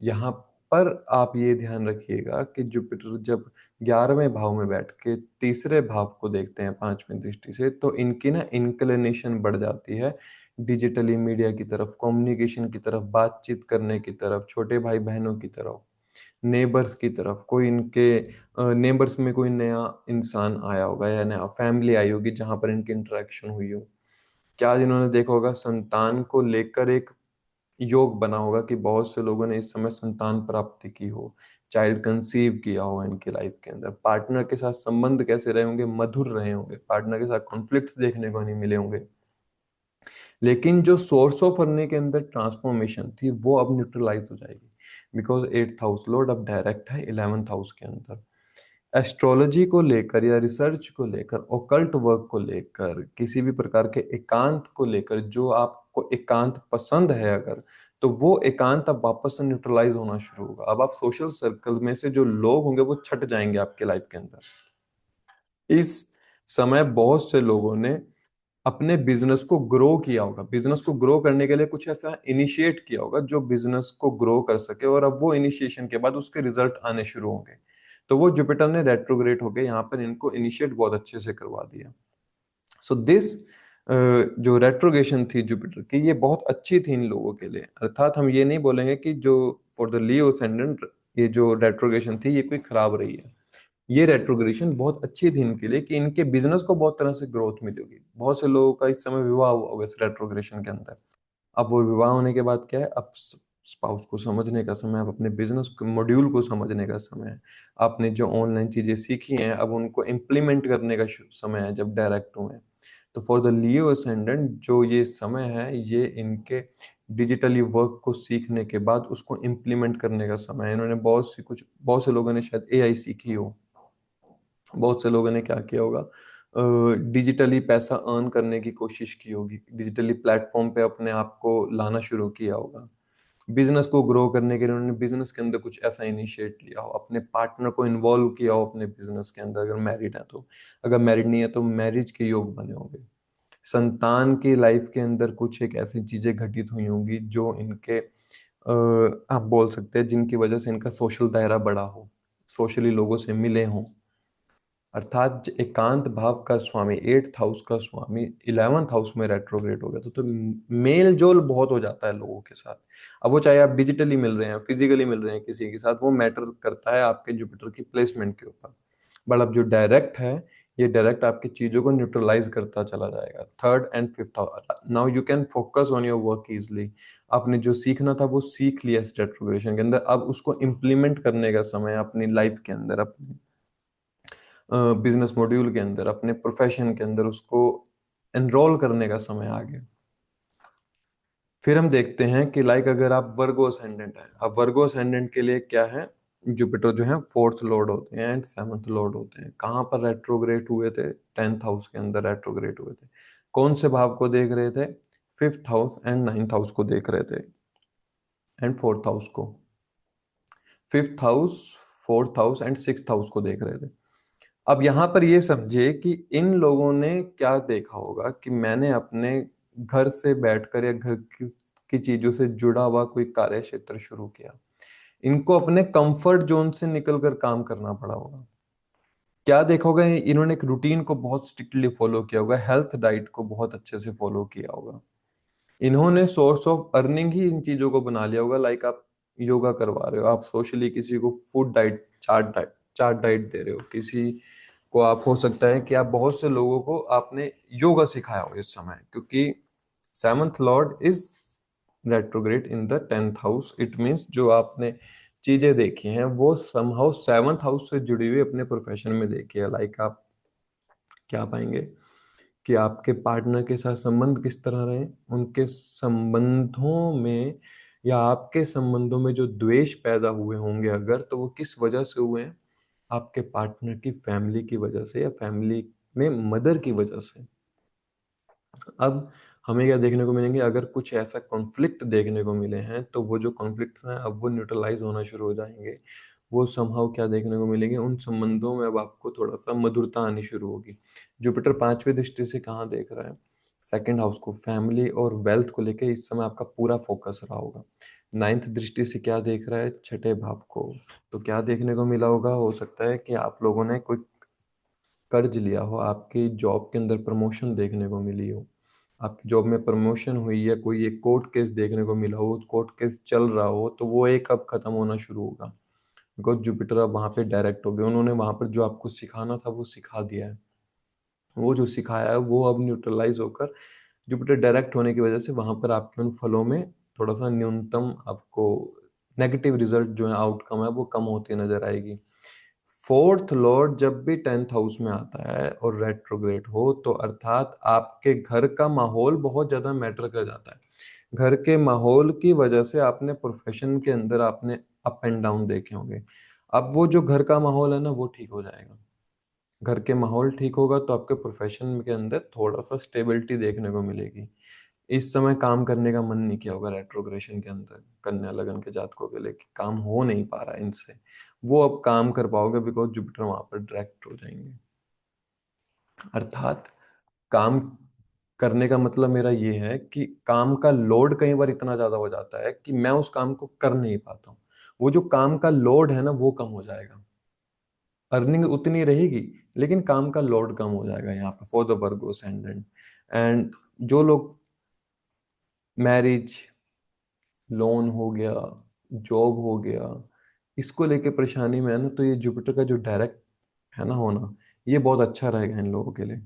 यहाँ पर आप ये ध्यान रखिएगा कि जुपिटर जब 11वें भाव में बैठ के तीसरे भाव को देखते हैं 5वीं दृष्टि से, तो इनकी ना इंक्लिनेशन बढ़ जाती है डिजिटली मीडिया की तरफ, कम्युनिकेशन की तरफ, बातचीत करने की तरफ, छोटे भाई बहनों की तरफ, नेबर्स की तरफ। कोई इनके नेबर्स में कोई नया इंसान आया होगा या नया फैमिली आई होगी जहां पर इनकी इंटरेक्शन हुई हो। क्या इन्होंने देखा होगा, संतान को लेकर एक योग बना होगा कि बहुत से लोगों ने इस समय संतान प्राप्ति की हो, चाइल्ड कंसीव किया हो इनकी लाइफ के अंदर। पार्टनर के साथ संबंध कैसे रहे होंगे, मधुर रहे होंगे, पार्टनर के साथ कॉन्फ्लिक्ट्स देखने को नहीं मिले होंगे। लेकिन जो सोर्स ऑफ अर्निंग के अंदर ट्रांसफॉर्मेशन थी वो अब न्यूट्रलाइज हो जाएगी, बिकॉज 8th हाउस लॉर्ड अब डायरेक्ट है 11th हाउस के अंदर। एस्ट्रोलॉजी को लेकर या रिसर्च को लेकर, ओकल्ट वर्क को लेकर, किसी भी प्रकार के एकांत को लेकर, जो आपको एकांत पसंद है अगर, तो वो एकांत अब वापस से न्यूट्रलाइज होना शुरू होगा। अब आप सोशल सर्कल में से जो लोग होंगे वो छट जाएंगे आपके लाइफ के अंदर। इस समय बहुत से लोगों ने अपने बिजनेस को ग्रो किया होगा, बिजनेस को ग्रो करने के लिए कुछ ऐसा इनिशिएट किया होगा जो बिजनेस को ग्रो कर सके, और अब वो इनिशिएशन के बाद उसके रिजल्ट आने शुरू होंगे। तो वो जुपिटर ने रेट्रोग्रेड होके यहाँ पर इनको इनिशिएट बहुत अच्छे से करवा दिया। सो दिस जो रेट्रोगेशन थी जुपिटर की, ये बहुत अच्छी थी इन लोगों के लिए। अर्थात हम ये नहीं बोलेंगे कि जो फॉर द लियो असेंडेंट ये जो रेट्रोगेशन थी ये कोई खराब रही है। ये रेट्रोग्रेशन बहुत अच्छी थी इनके लिए कि इनके बिजनेस को बहुत तरह से ग्रोथ मिलेगी। बहुत से लोगों का इस समय विवाह हुआ होगा इस रेट्रोग्रेशन के अंदर। अब वो विवाह होने के बाद क्या है, अब स्पाउस को समझने का समय, अब अपने बिजनेस मॉड्यूल को समझने का समय है, आपने जो ऑनलाइन चीजें सीखी हैं अब उनको इम्प्लीमेंट करने का समय है जब डायरेक्ट हुए। तो फॉर द लियो असेंडेंट जो ये समय है, ये इनके डिजिटली वर्क को सीखने के बाद उसको इम्प्लीमेंट करने का समय है। इन्होंने बहुत से लोगों ने शायद एआई सीखी हो, बहुत से लोगों ने क्या किया होगा, डिजिटली पैसा अर्न करने की कोशिश की होगी, डिजिटली प्लेटफॉर्म पे अपने आप को लाना शुरू किया होगा। बिजनेस को ग्रो करने के लिए उन्होंने बिजनेस के अंदर कुछ ऐसा इनिशिएट लिया हो, अपने पार्टनर को इन्वॉल्व किया हो अपने बिजनेस के अंदर, अगर मैरिड है तो। अगर मैरिड नहीं है तो मैरिज के योग बने होंगे। संतान की लाइफ के अंदर कुछ एक ऐसी चीजें घटित हुई होंगी जो इनके आप बोल सकते हैं जिनकी वजह से इनका सोशल दायरा बड़ा हो, सोशली लोगों से मिले हों। अर्थात एकांत भाव का स्वामी 8th हाउस का स्वामी 11th हाउस में रेट्रोग्रेड हो गया तो मेल जोल बहुत हो जाता है लोगों के साथ। अब वो चाहे आप डिजिटली मिल रहे हैं, फिजिकली मिल रहे हैं किसी के साथ, वो मैटर करता है आपके जुपिटर की प्लेसमेंट के ऊपर। बट अब जो डायरेक्ट है, ये डायरेक्ट आपकी चीजों को न्यूट्रलाइज करता चला जाएगा 3rd and 5th house. Now you can focus on your work easily. आपने जो सीखना था वो सीख लिया इस रेट्रोग्रेशन के अंदर, अब उसको इम्प्लीमेंट करने का समय है अपनी लाइफ के अंदर, अपनी बिजनेस मॉड्यूल के अंदर, अपने प्रोफेशन के अंदर उसको एनरोल करने का समय आ गया। फिर हम देखते हैं कि लाइक अगर आप वर्गो असेंडेंट है, अब वर्गो असेंडेंट के लिए क्या है, जुपिटर जो है फोर्थ लॉर्ड होते हैं एंड सेवंथ लॉर्ड होते हैं। कहाँ पर रेट्रोग्रेड हुए थे? 10th हाउस के अंदर रेट्रोग्रेड हुए थे। कौन से भाव को देख रहे थे? 5th house and 9th house को देख रहे थे, एंड 4th हाउस को। 5th house, 4th house and 6th house को देख रहे थे। अब यहां पर ये समझे कि इन लोगों ने क्या देखा होगा कि मैंने अपने घर से बैठकर या घर की चीजों से जुड़ा हुआ कोई कार्य क्षेत्र शुरू किया। इनको अपने कंफर्ट जोन से निकलकर काम करना पड़ा होगा। क्या देखा होगा? इन्होंने एक रूटीन को बहुत स्ट्रिक्टली फॉलो किया होगा, हेल्थ डाइट को बहुत अच्छे से फॉलो किया होगा। इन्होंने सोर्स ऑफ अर्निंग ही इन चीजों को बना लिया होगा। लाइक आप योगा करवा रहे हो, आप सोशली किसी को फूड डाइट, चार्ट डाइट दे रहे हो, किसी को आप, हो सकता है कि आप बहुत से लोगों को आपने योगा सिखाया हो इस समय, क्योंकि seventh Lord is retrograde in the 10th house. It means जो आपने चीजें देखी हैं वो समहाउ 7th हाउस से जुड़ी हुई अपने प्रोफेशन में देखी है। लाइक आप क्या पाएंगे कि आपके पार्टनर के साथ संबंध किस तरह रहे, उनके संबंधों में या आपके संबंधों में जो द्वेष पैदा हुए होंगे अगर, तो वो किस वजह से हुए हैं? आपके पार्टनर की फैमिली की वजह से या फैमिली में मदर की वजह से। अब हमें क्या देखने को मिलेंगे? अगर कुछ ऐसा कॉन्फ्लिक्ट देखने को मिले हैं तो वो जो कॉन्फ्लिक्ट्स हैं अब वो न्यूट्रलाइज होना शुरू हो जाएंगे। वो समहाउ क्या देखने को मिलेंगे? उन संबंधों में अब आपको थोड़ा सा मधुरता आनी शुरू होगी। जुपिटर पांचवी दृष्टि से कहाँ देख रहा है? सेकंड हाउस को, फैमिली और वेल्थ को लेके इस समय आपका पूरा फोकस रहा होगा। 9th दृष्टि से क्या देख रहा है? छठे भाव को। तो क्या देखने को मिला होगा? हो सकता है कि आप लोगों ने कोई कर्ज लिया हो, आपकी जॉब के अंदर प्रमोशन देखने को मिली हो, आपकी जॉब में प्रमोशन हुई, या कोई एक कोर्ट केस देखने को मिला हो, कोर्ट केस चल रहा हो, तो वो एक अब खत्म होना शुरू होगा। बिकॉज जुपिटर अब वहां पे डायरेक्ट हो गए, उन्होंने वहां पर जो आपको सिखाना था वो सिखा दिया है। वो जो सिखाया है वो अब न्यूट्रलाइज होकर जुपिटर डायरेक्ट होने की वजह से वहां पर आपके उन फलों में थोड़ा सा न्यूनतम आपको नेगेटिव रिजल्ट जो है, आउटकम है, वो कम होती नजर आएगी। फोर्थ लॉर्ड जब भी 10th हाउस में आता है और रेट्रोग्रेड हो, तो अर्थात आपके घर का माहौल बहुत ज्यादा मैटर कर जाता है। घर के माहौल की वजह से आपने प्रोफेशन के अंदर आपने अप एंड डाउन देखे होंगे। अब वो जो घर का माहौल है ना, वो ठीक हो जाएगा। घर के माहौल ठीक होगा तो आपके प्रोफेशन के अंदर थोड़ा सा स्टेबिलिटी देखने को मिलेगी। इस समय काम करने का मन नहीं किया होगा रेट्रोग्रेशन के अंदर, कन्या लगन के जातकों के लिए, कि काम हो नहीं पा रहा है इनसे, वो अब काम कर पाओगे बिकॉज जुपिटर वहां पर डायरेक्ट हो जाएंगे। अर्थात काम करने का मतलब मेरा ये है कि काम का लोड कई बार इतना ज्यादा हो जाता है कि मैं उस काम को कर नहीं पाता हूँ। वो जो काम का लोड है ना, वो कम हो जाएगा। अर्निंग उतनी रहेगी लेकिन काम का लोड कम हो जाएगा यहाँ पे for the Virgo ascendant. And जो लोग मैरिज, लोन हो गया, जॉब हो गया, इसको लेके परेशानी में है ना, तो ये जुपिटर का जो डायरेक्ट है ना होना, ये बहुत अच्छा रहेगा इन लोगों के लिए।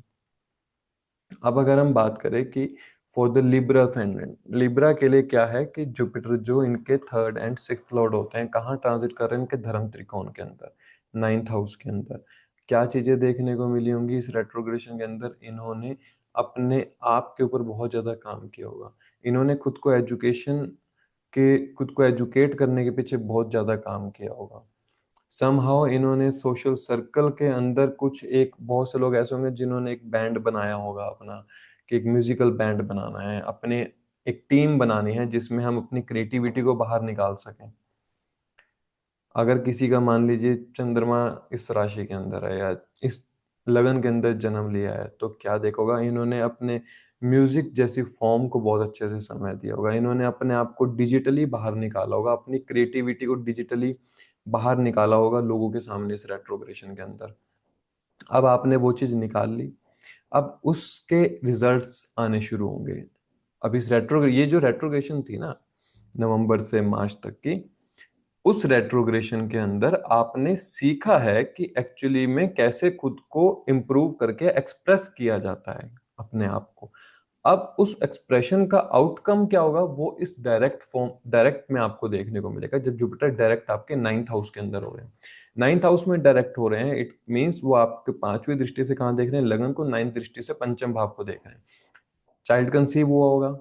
अब अगर हम बात करें कि for the Libra ascendant, Libra के लिए क्या है कि जुपिटर जो इनके थर्ड एंड सिक्स्थ लॉर्ड होते हैं, कहाँ ट्रांजिट कर रहे हैं? इनके धर्म त्रिकोण के अंदर, 9th हाउस के अंदर। क्या चीजें देखने को मिली होंगी इस रेट्रोग्रेशन के अंदर? इन्होंने अपने आप के ऊपर बहुत ज्यादा काम किया होगा। इन्होंने खुद को एजुकेट करने के पीछे बहुत ज्यादा काम किया होगा। समहाउ इन्होंने सोशल सर्कल के अंदर कुछ, एक बहुत से लोग ऐसे होंगे जिन्होंने एक बैंड बनाया होगा अपना, कि एक म्यूजिकल बैंड बनाना है, अपने एक टीम बनानी है जिसमें हम अपनी क्रिएटिविटी को बाहर निकाल सकें। अगर किसी का मान लीजिए चंद्रमा इस राशि के अंदर है या इस लगन के अंदर जन्म लिया है, तो क्या देखोगा? इन्होंने अपने म्यूजिक जैसी फॉर्म को बहुत अच्छे से समय दिया होगा। इन्होंने अपने आप को डिजिटली बाहर निकाला होगा, अपनी क्रिएटिविटी को डिजिटली बाहर निकाला होगा लोगों के सामने इस रेट्रोग्रेशन के अंदर। अब आपने वो चीज निकाल ली, अब उसके रिजल्ट्स आने शुरू होंगे। अब इस ये जो रेट्रोग्रेशन थी ना, नवंबर से मार्च तक की, उस रेट्रोग्रेशन के अंदर आपने सीखा है कि एक्चुअली में कैसे खुद को इम्प्रूव करके एक्सप्रेस किया जाता है अपने आप को। अब उस एक्सप्रेशन का आउटकम क्या होगा वो इस डायरेक्ट फॉर्म, डायरेक्ट में आपको देखने को मिलेगा जब जुपिटर डायरेक्ट आपके नाइन्थ हाउस के अंदर हो रहे हैं। नाइन्थ हाउस में डायरेक्ट हो रहे हैं, इट मीन्स वो आपके पांचवी दृष्टि से कहाँ देख रहे हैं, लगन को, नाइन्थ दृष्टि से पंचम भाव को देख रहे हैं। चाइल्ड कंसीव हुआ होगा,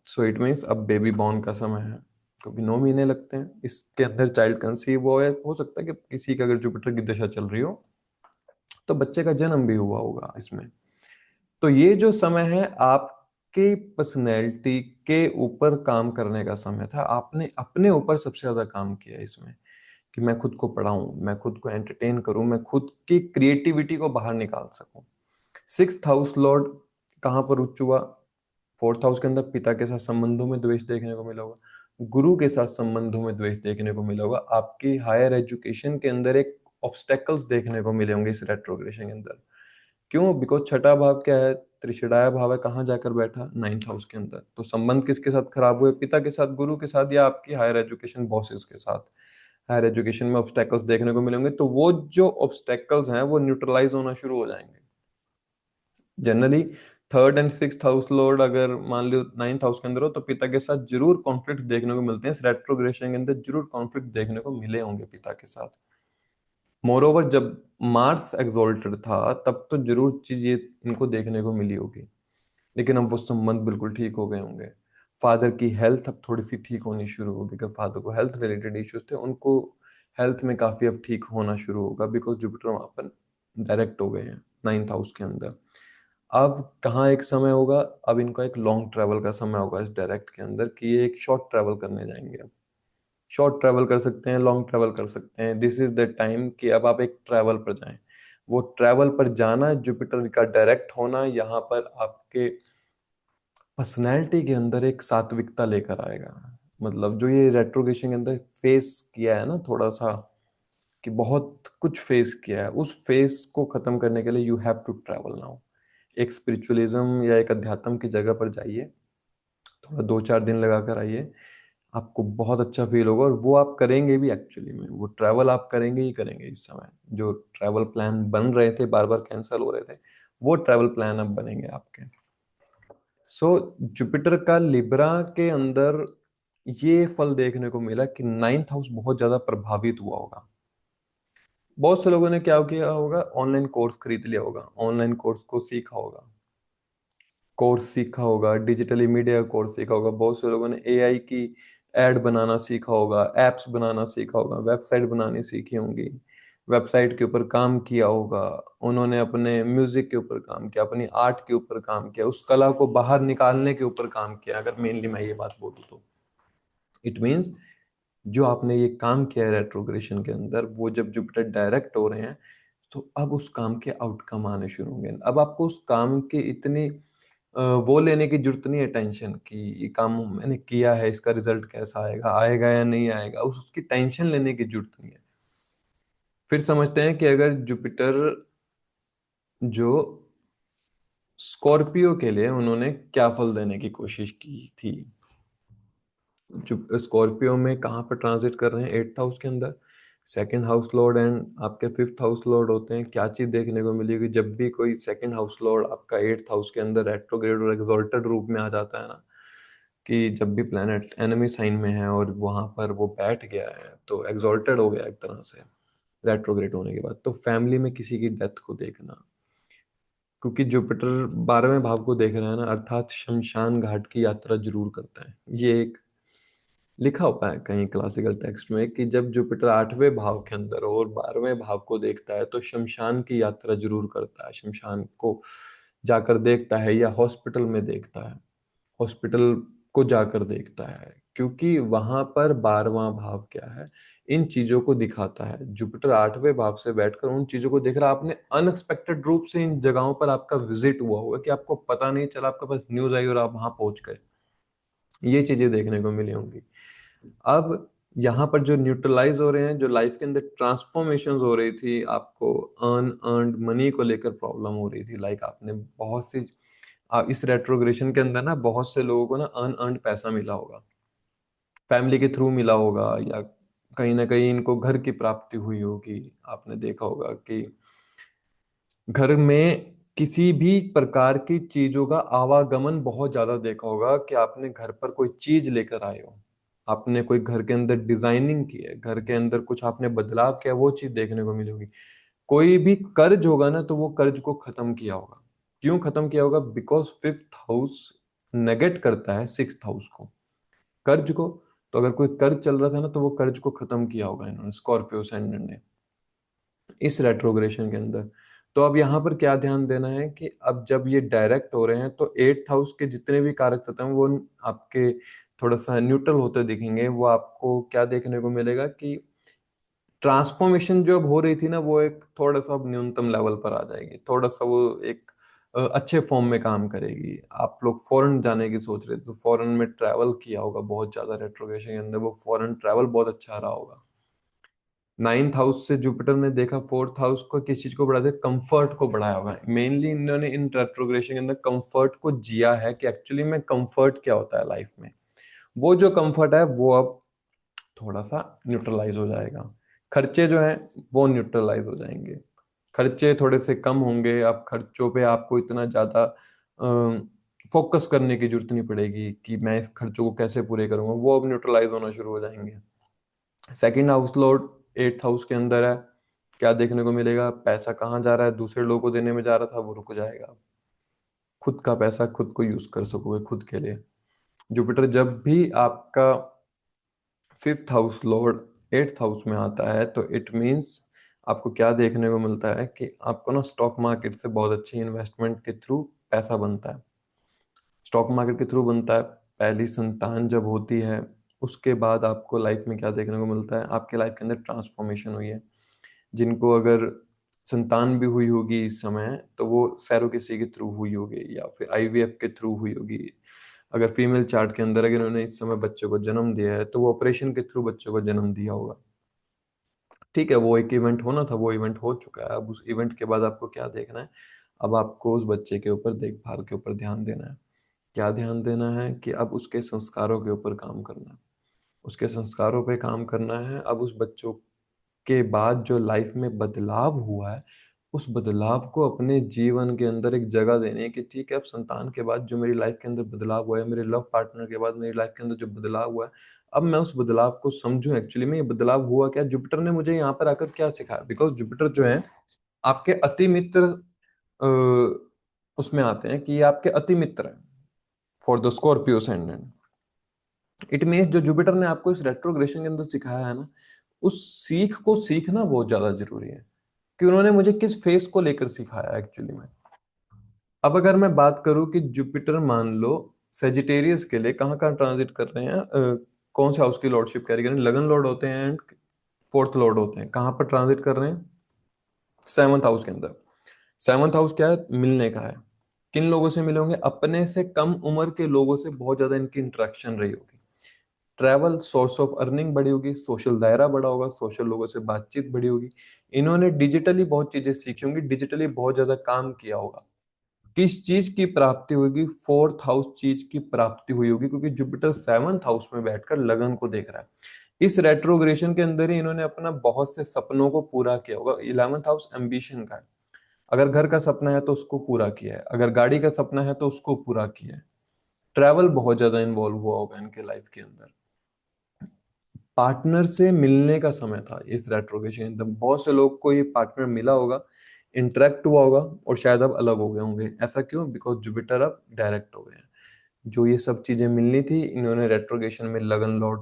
सो इट मीन्स अब बेबी बॉर्न का समय है, क्योंकि 9 महीने लगते हैं इसके अंदर। चाइल्ड कंसीव हुआ है, हो सकता है कि किसी का अगर जुपिटर की दशा चल रही हो तो बच्चे का जन्म भी हुआ होगा इसमें। तो ये जो समय है आपके पर्सनैलिटी के ऊपर काम करने का समय था। आपने अपने ऊपर सबसे ज्यादा काम किया इसमें, कि मैं खुद को पढ़ाऊं, मैं खुद को एंटरटेन करूं, मैं खुद की क्रिएटिविटी को बाहर निकाल सकूं। सिक्स्थ हाउस लॉर्ड कहाँ पर उच्च हुआ, फोर्थ हाउस के अंदर। पिता के साथ संबंधों में द्वेष देखने को मिला होगा, गुरु के साथ संबंधों में द्वेष देखने को मिला होगा, आपकी हायर एजुकेशन के अंदर एक ऑब्स्टेकल्स देखने को मिले होंगे इस रेट्रोग्रेशन के अंदर। क्यों? बिकॉज छठा भाव क्या है, त्रिशदाय भाव है, कहाँ जाकर बैठा, नाइन्थ हाउस के अंदर। तो संबंध किसके साथ खराब हुए, पिता के साथ, गुरु के साथ, या आपकी हायर एजुकेशन बॉसेस के साथ। हायर एजुकेशन में ऑब्स्टेकल्स देखने को मिलेंगे, तो वो जो ऑब्स्टेकल्स हैं वो न्यूट्रलाइज होना शुरू हो जाएंगे। Generally third and sixth house Lord अगर मान लो नाइन्थ हाउस के अंदर हो तो पिता के साथ जरूर कॉन्फ्लिक्ट देखने को मिलते हैं। इस रेट्रोग्रेशन के अंदर जरूर कॉन्फ्लिक्ट देखने को मिले होंगे पिता के साथ। मोरोवर जब मार्स एक्सोल्टेड था तब तो जरूर चीज ये इनको देखने को मिली होगी, लेकिन अब वो संबंध बिल्कुल ठीक हो गए होंगे। फादर की हेल्थ अब थोड़ी सी ठीक होनी शुरू होगी, अगर फादर को हेल्थ रिलेटेड इश्यूज थे उनको हेल्थ में काफी अब ठीक होना शुरू होगा, बिकॉज जुपिटर वहां पर डायरेक्ट हो गए हैं नाइन्थ हाउस के अंदर। अब कहाँ एक समय होगा, अब इनका एक लॉन्ग ट्रैवल का समय होगा इस डायरेक्ट के अंदर, कि ये एक शॉर्ट ट्रैवल करने जाएंगे। अब शॉर्ट ट्रैवल कर सकते हैं, लॉन्ग ट्रैवल कर सकते हैं। दिस इज द टाइम कि अब आप एक ट्रैवल पर जाएं। वो ट्रैवल पर जाना, जुपिटर का डायरेक्ट होना यहाँ पर आपके पर्सनैलिटी के अंदर एक सात्विकता लेकर आएगा। मतलब जो ये रेट्रोगेशन के अंदर फेस किया है ना थोड़ा सा, कि बहुत कुछ फेस किया है, उस फेस को खत्म करने के लिए you have to travel now. एक स्पिरिचुअलिज्म या एक अध्यात्म की जगह पर जाइए, थोड़ा 2-4 दिन लगा कर आइए, आपको बहुत अच्छा फील होगा। और वो आप करेंगे भी, एक्चुअली में वो ट्रैवल आप करेंगे ही करेंगे। इस समय जो ट्रैवल प्लान बन रहे थे, बार बार कैंसिल हो रहे थे, वो ट्रैवल प्लान अब बनेंगे आपके। सो जुपिटर का लिब्रा के अंदर ये फल देखने को मिला कि नाइन्थ हाउस बहुत ज्यादा प्रभावित हुआ होगा। बहुत से लोगों ने क्या किया होगा, ऑनलाइन कोर्स खरीद लिया होगा, ऑनलाइन कोर्स को सीखा होगा, कोर्स सीखा होगा, डिजिटली मीडिया कोर्स सीखा होगा। बहुत से लोगों ने एआई की एड बनाना सीखा होगा, एप्स बनाना सीखा होगा, वेबसाइट बनानी सीखी होंगी, वेबसाइट के ऊपर काम किया होगा। उन्होंने अपने म्यूजिक के ऊपर काम किया, अपनी आर्ट के ऊपर काम किया, उस कला को बाहर निकालने के ऊपर काम किया। अगर मेनली मैं ये बात बोलूँ तो इट मीन्स जो आपने ये काम किया है रेट्रोग्रेशन के अंदर, वो जब जुपिटर डायरेक्ट हो रहे हैं तो अब उस काम के आउटकम आने शुरू होंगे। अब आपको उस काम के इतनी वो लेने की जरूरत नहीं है, टेंशन कि ये काम मैंने किया है, इसका रिजल्ट कैसा आएगा, आएगा या नहीं आएगा, उसकी टेंशन लेने की जरूरत नहीं है। फिर समझते हैं कि अगर जुपिटर जो स्कॉर्पियो के लिए उन्होंने क्या फल देने की कोशिश की थी। जो स्कॉर्पियो में कहाँ पर ट्रांजिट कर रहे हैं, एट्थ हाउस के अंदर। सेकंड हाउस लॉर्ड एंड आपके फिफ्थ हाउस लॉर्ड होते हैं। क्या चीज देखने को मिलेगी जब भी कोई सेकंड हाउस लॉर्ड आपका एट्थ हाउस के अंदर रेट्रोग्रेड और एक्सॉल्टेड रूप में आ जाता है ना, कि जब भी प्लेनेट एनिमी साइन में है और वहां पर वो बैठ गया है तो एक्सॉल्टेड हो गया एक तरह से रेट्रोग्रेड होने के बाद, तो फैमिली में किसी की डेथ को देखना। क्योंकि जुपिटर 12वें भाव को देख रहा है ना, अर्थात शमशान घाट की यात्रा जरूर करता है। ये एक लिखा हुआ है कहीं क्लासिकल टेक्स्ट में कि जब जुपिटर 8वें भाव के अंदर हो और 12वें भाव को देखता है तो शमशान की यात्रा जरूर करता है, शमशान को जाकर देखता है या हॉस्पिटल में देखता है, हॉस्पिटल को जाकर देखता है, क्योंकि वहां पर 12वां भाव क्या है, इन चीजों को दिखाता है। जुपिटर 8वें भाव से बैठकर उन चीजों को देख रहा है। आपने अनएक्सपेक्टेड रूप से इन जगहों पर आपका विजिट हुआ होगा कि आपको पता नहीं चला, आपके पास न्यूज आई और आप वहां पहुंच गए। ये चीजें देखने को मिली होंगी। अब यहाँ पर जो न्यूट्रलाइज हो रहे हैं, जो लाइफ के अंदर ट्रांसफॉर्मेशन हो रही थी, आपको अर्नड मनी को लेकर प्रॉब्लम हो रही थी, लाइक आपने बहुत सी इस रेट्रोग्रेशन के अंदर ना बहुत से लोगों को ना अनअर्न्ड पैसा मिला होगा, फैमिली के थ्रू मिला होगा, या कहीं ना कहीं इनको घर की प्राप्ति हुई होगी। आपने देखा होगा कि घर में किसी भी प्रकार की चीजों का आवागमन बहुत ज्यादा देखा होगा कि आपने घर पर कोई चीज लेकर आए हो, आपने कोई घर के अंदर डिजाइनिंग की है, घर के अंदर कुछ आपने बदलाव किया, वो चीज देखने को मिलेगी। कोई भी कर्ज होगा ना तो वो कर्ज को खत्म किया होगा। क्यों खत्म किया होगा? बिकॉज फिफ्थ हाउस नेगेट करता है सिक्स्थ हाउस को, कर्ज को। तो अगर कोई कर्ज चल रहा था ना तो वो कर्ज को खत्म किया होगा इन्होंने, स्कॉर्पियो असेंडेंट ने, इस रेट्रोग्रेशन के अंदर। तो अब यहाँ पर क्या ध्यान देना है कि अब जब ये डायरेक्ट हो रहे हैं तो एट्थ हाउस के जितने भी कारक तत्व हैं वो आपके थोड़ा सा न्यूट्रल होते दिखेंगे। वो आपको क्या देखने को मिलेगा कि ट्रांसफॉर्मेशन जो अब हो रही थी ना वो एक थोड़ा सा अब न्यूनतम लेवल पर आ जाएगी, थोड़ा सा वो एक अच्छे फॉर्म में काम करेगी। आप लोग फॉरेन जाने की सोच रहे थे तो फॉरेन में ट्रैवल किया होगा बहुत ज्यादा रेट्रोग्रेशन के अंदर, वो फॉरेन ट्रैवल बहुत अच्छा रहा होगा। नाइन्थ हाउस से जुपिटर ने देखा फोर्थ हाउस को, किस चीज को बढ़ा दिया? कंफर्ट को बढ़ाया होगा। मेनली इन्होंने इन रेट्रोग्रेशन के अंदर कंफर्ट को जिया है कि एक्चुअली में कंफर्ट क्या होता है लाइफ में। वो जो कंफर्ट है वो अब थोड़ा सा न्यूट्रलाइज हो जाएगा। खर्चे जो हैं वो न्यूट्रलाइज हो जाएंगे, खर्चे थोड़े से कम होंगे। अब खर्चों पे आपको इतना ज्यादा फोकस करने की जरूरत नहीं पड़ेगी कि मैं इस खर्चों को कैसे पूरे करूंगा, वो अब न्यूट्रलाइज होना शुरू हो जाएंगे। Second house Lord eighth house के अंदर है, क्या देखने को मिलेगा? पैसा कहाँ जा रहा है? दूसरे लोगों को देने में जा रहा था, वो रुक जाएगा। खुद का पैसा खुद को यूज कर सकोगे खुद के लिए। जुपिटर जब भी आपका fifth house Lord eighth house में आता है तो इट मीन्स आपको क्या देखने को मिलता है कि आपको ना स्टॉक मार्केट से बहुत अच्छी इन्वेस्टमेंट के थ्रू पैसा बनता है। स्टॉक मार्केट के थ्रू बनता है। पहली संतान जब होती है उसके बाद आपको लाइफ में क्या देखने को मिलता है? आपके लाइफ के अंदर ट्रांसफॉर्मेशन हुई है। जिनको अगर संतान भी हुई होगी इस समय तो वो सैरोगेसी के थ्रू हुई होगी या फिर आईवीएफ के थ्रू हुई होगी। अगर फीमेल चार्ट के अंदर अगर उन्होंने इस समय बच्चे को जन्म दिया है तो वो ऑपरेशन के थ्रू बच्चे को जन्म दिया होगा। ठीक है, वो एक इवेंट होना था, वो इवेंट हो चुका है। अब उस इवेंट के बाद आपको क्या देखना है? अब आपको उस बच्चे के ऊपर देखभाल के ऊपर ध्यान देना है। क्या ध्यान देना है कि अब उसके संस्कारों के ऊपर काम करना है, उसके संस्कारों पे काम करना है। अब उस बच्चों के बाद जो लाइफ में बदलाव हुआ है उस बदलाव को अपने जीवन के अंदर एक जगह देने की। ठीक है, अब संतान के बाद जो मेरी लाइफ के अंदर बदलाव हुआ है, मेरे लव पार्टनर के बाद मेरी लाइफ के अंदर जो बदलाव हुआ है, अब मैं उस बदलाव को समझूं एक्चुअली में ये बदलाव हुआ क्या, जुपिटर ने मुझे यहाँ पर आकर क्या सिखाया। बिकॉज जुपिटर जो है आपके अति मित्र उसमें आते हैं कि ये आपके अति मित्र हैं for the Scorpio ascendant। It means जो जुपिटर ने आपको इस रेट्रोग्रेशन के अंदर सिखाया है ना, उस सीख को सीखना बहुत ज्यादा जरूरी है कि उन्होंने मुझे किस फेस को लेकर सिखाया एक्चुअली में। अब अगर मैं बात करूं कि जुपिटर मान लो सेजिटेरियस के लिए कहाँ कहाँ ट्रांजिट कर रहे हैं, कौन से हाउस की लॉर्डशिप कैरी कर रहे हैं? लगन लॉर्ड होते हैं एंड फोर्थ लॉर्ड होते हैं। कहाँ पर ट्रांजिट कर रहे हैं? सेवंथ हाउस के अंदर। सेवंथ हाउस क्या है? मिलने का है। किन लोगों से मिले होंगे? अपने से कम उम्र के लोगों से बहुत ज्यादा इनकी इंटरेक्शन रही होगी। ट्रैवल, सोर्स ऑफ अर्निंग बढ़ी होगी, सोशल दायरा बढ़ा होगा, सोशल लोगों से बातचीत बढ़ी होगी। इन्होंने डिजिटली बहुत चीजें सीखी होंगी, डिजिटली बहुत ज्यादा काम किया होगा। किस चीज की प्राप्ति होगी? फोर्थ हाउस चीज की प्राप्ति हुई होगी, क्योंकि जुपिटर सेवंथ हाउस में बैठकर लगन को देख रहा है। इस रेट्रोग्रेशन के अंदर ही इन्होंने अपना बहुत से सपनों को पूरा किया होगा। इलेवेंथ हाउस एम्बिशन का है। अगर घर का सपना है तो उसको पूरा किया है, अगर गाड़ी का सपना है तो उसको पूरा किया है। ट्रैवल बहुत ज्यादा इन्वॉल्व हुआ होगा इनके लाइफ के अंदर। पार्टनर से मिलने का समय था इस रेट्रोगेशन एकदम। बहुत से लोग को ये पार्टनर मिला होगा, इंटरेक्ट हुआ होगा और शायद अब अलग हो गए होंगे। ऐसा क्यों? बिकॉज जुपिटर अब डायरेक्ट हो गए हैं। जो ये सब चीजें मिलनी थी इन्होंने रेट्रोगेशन में लगन लॉर्ड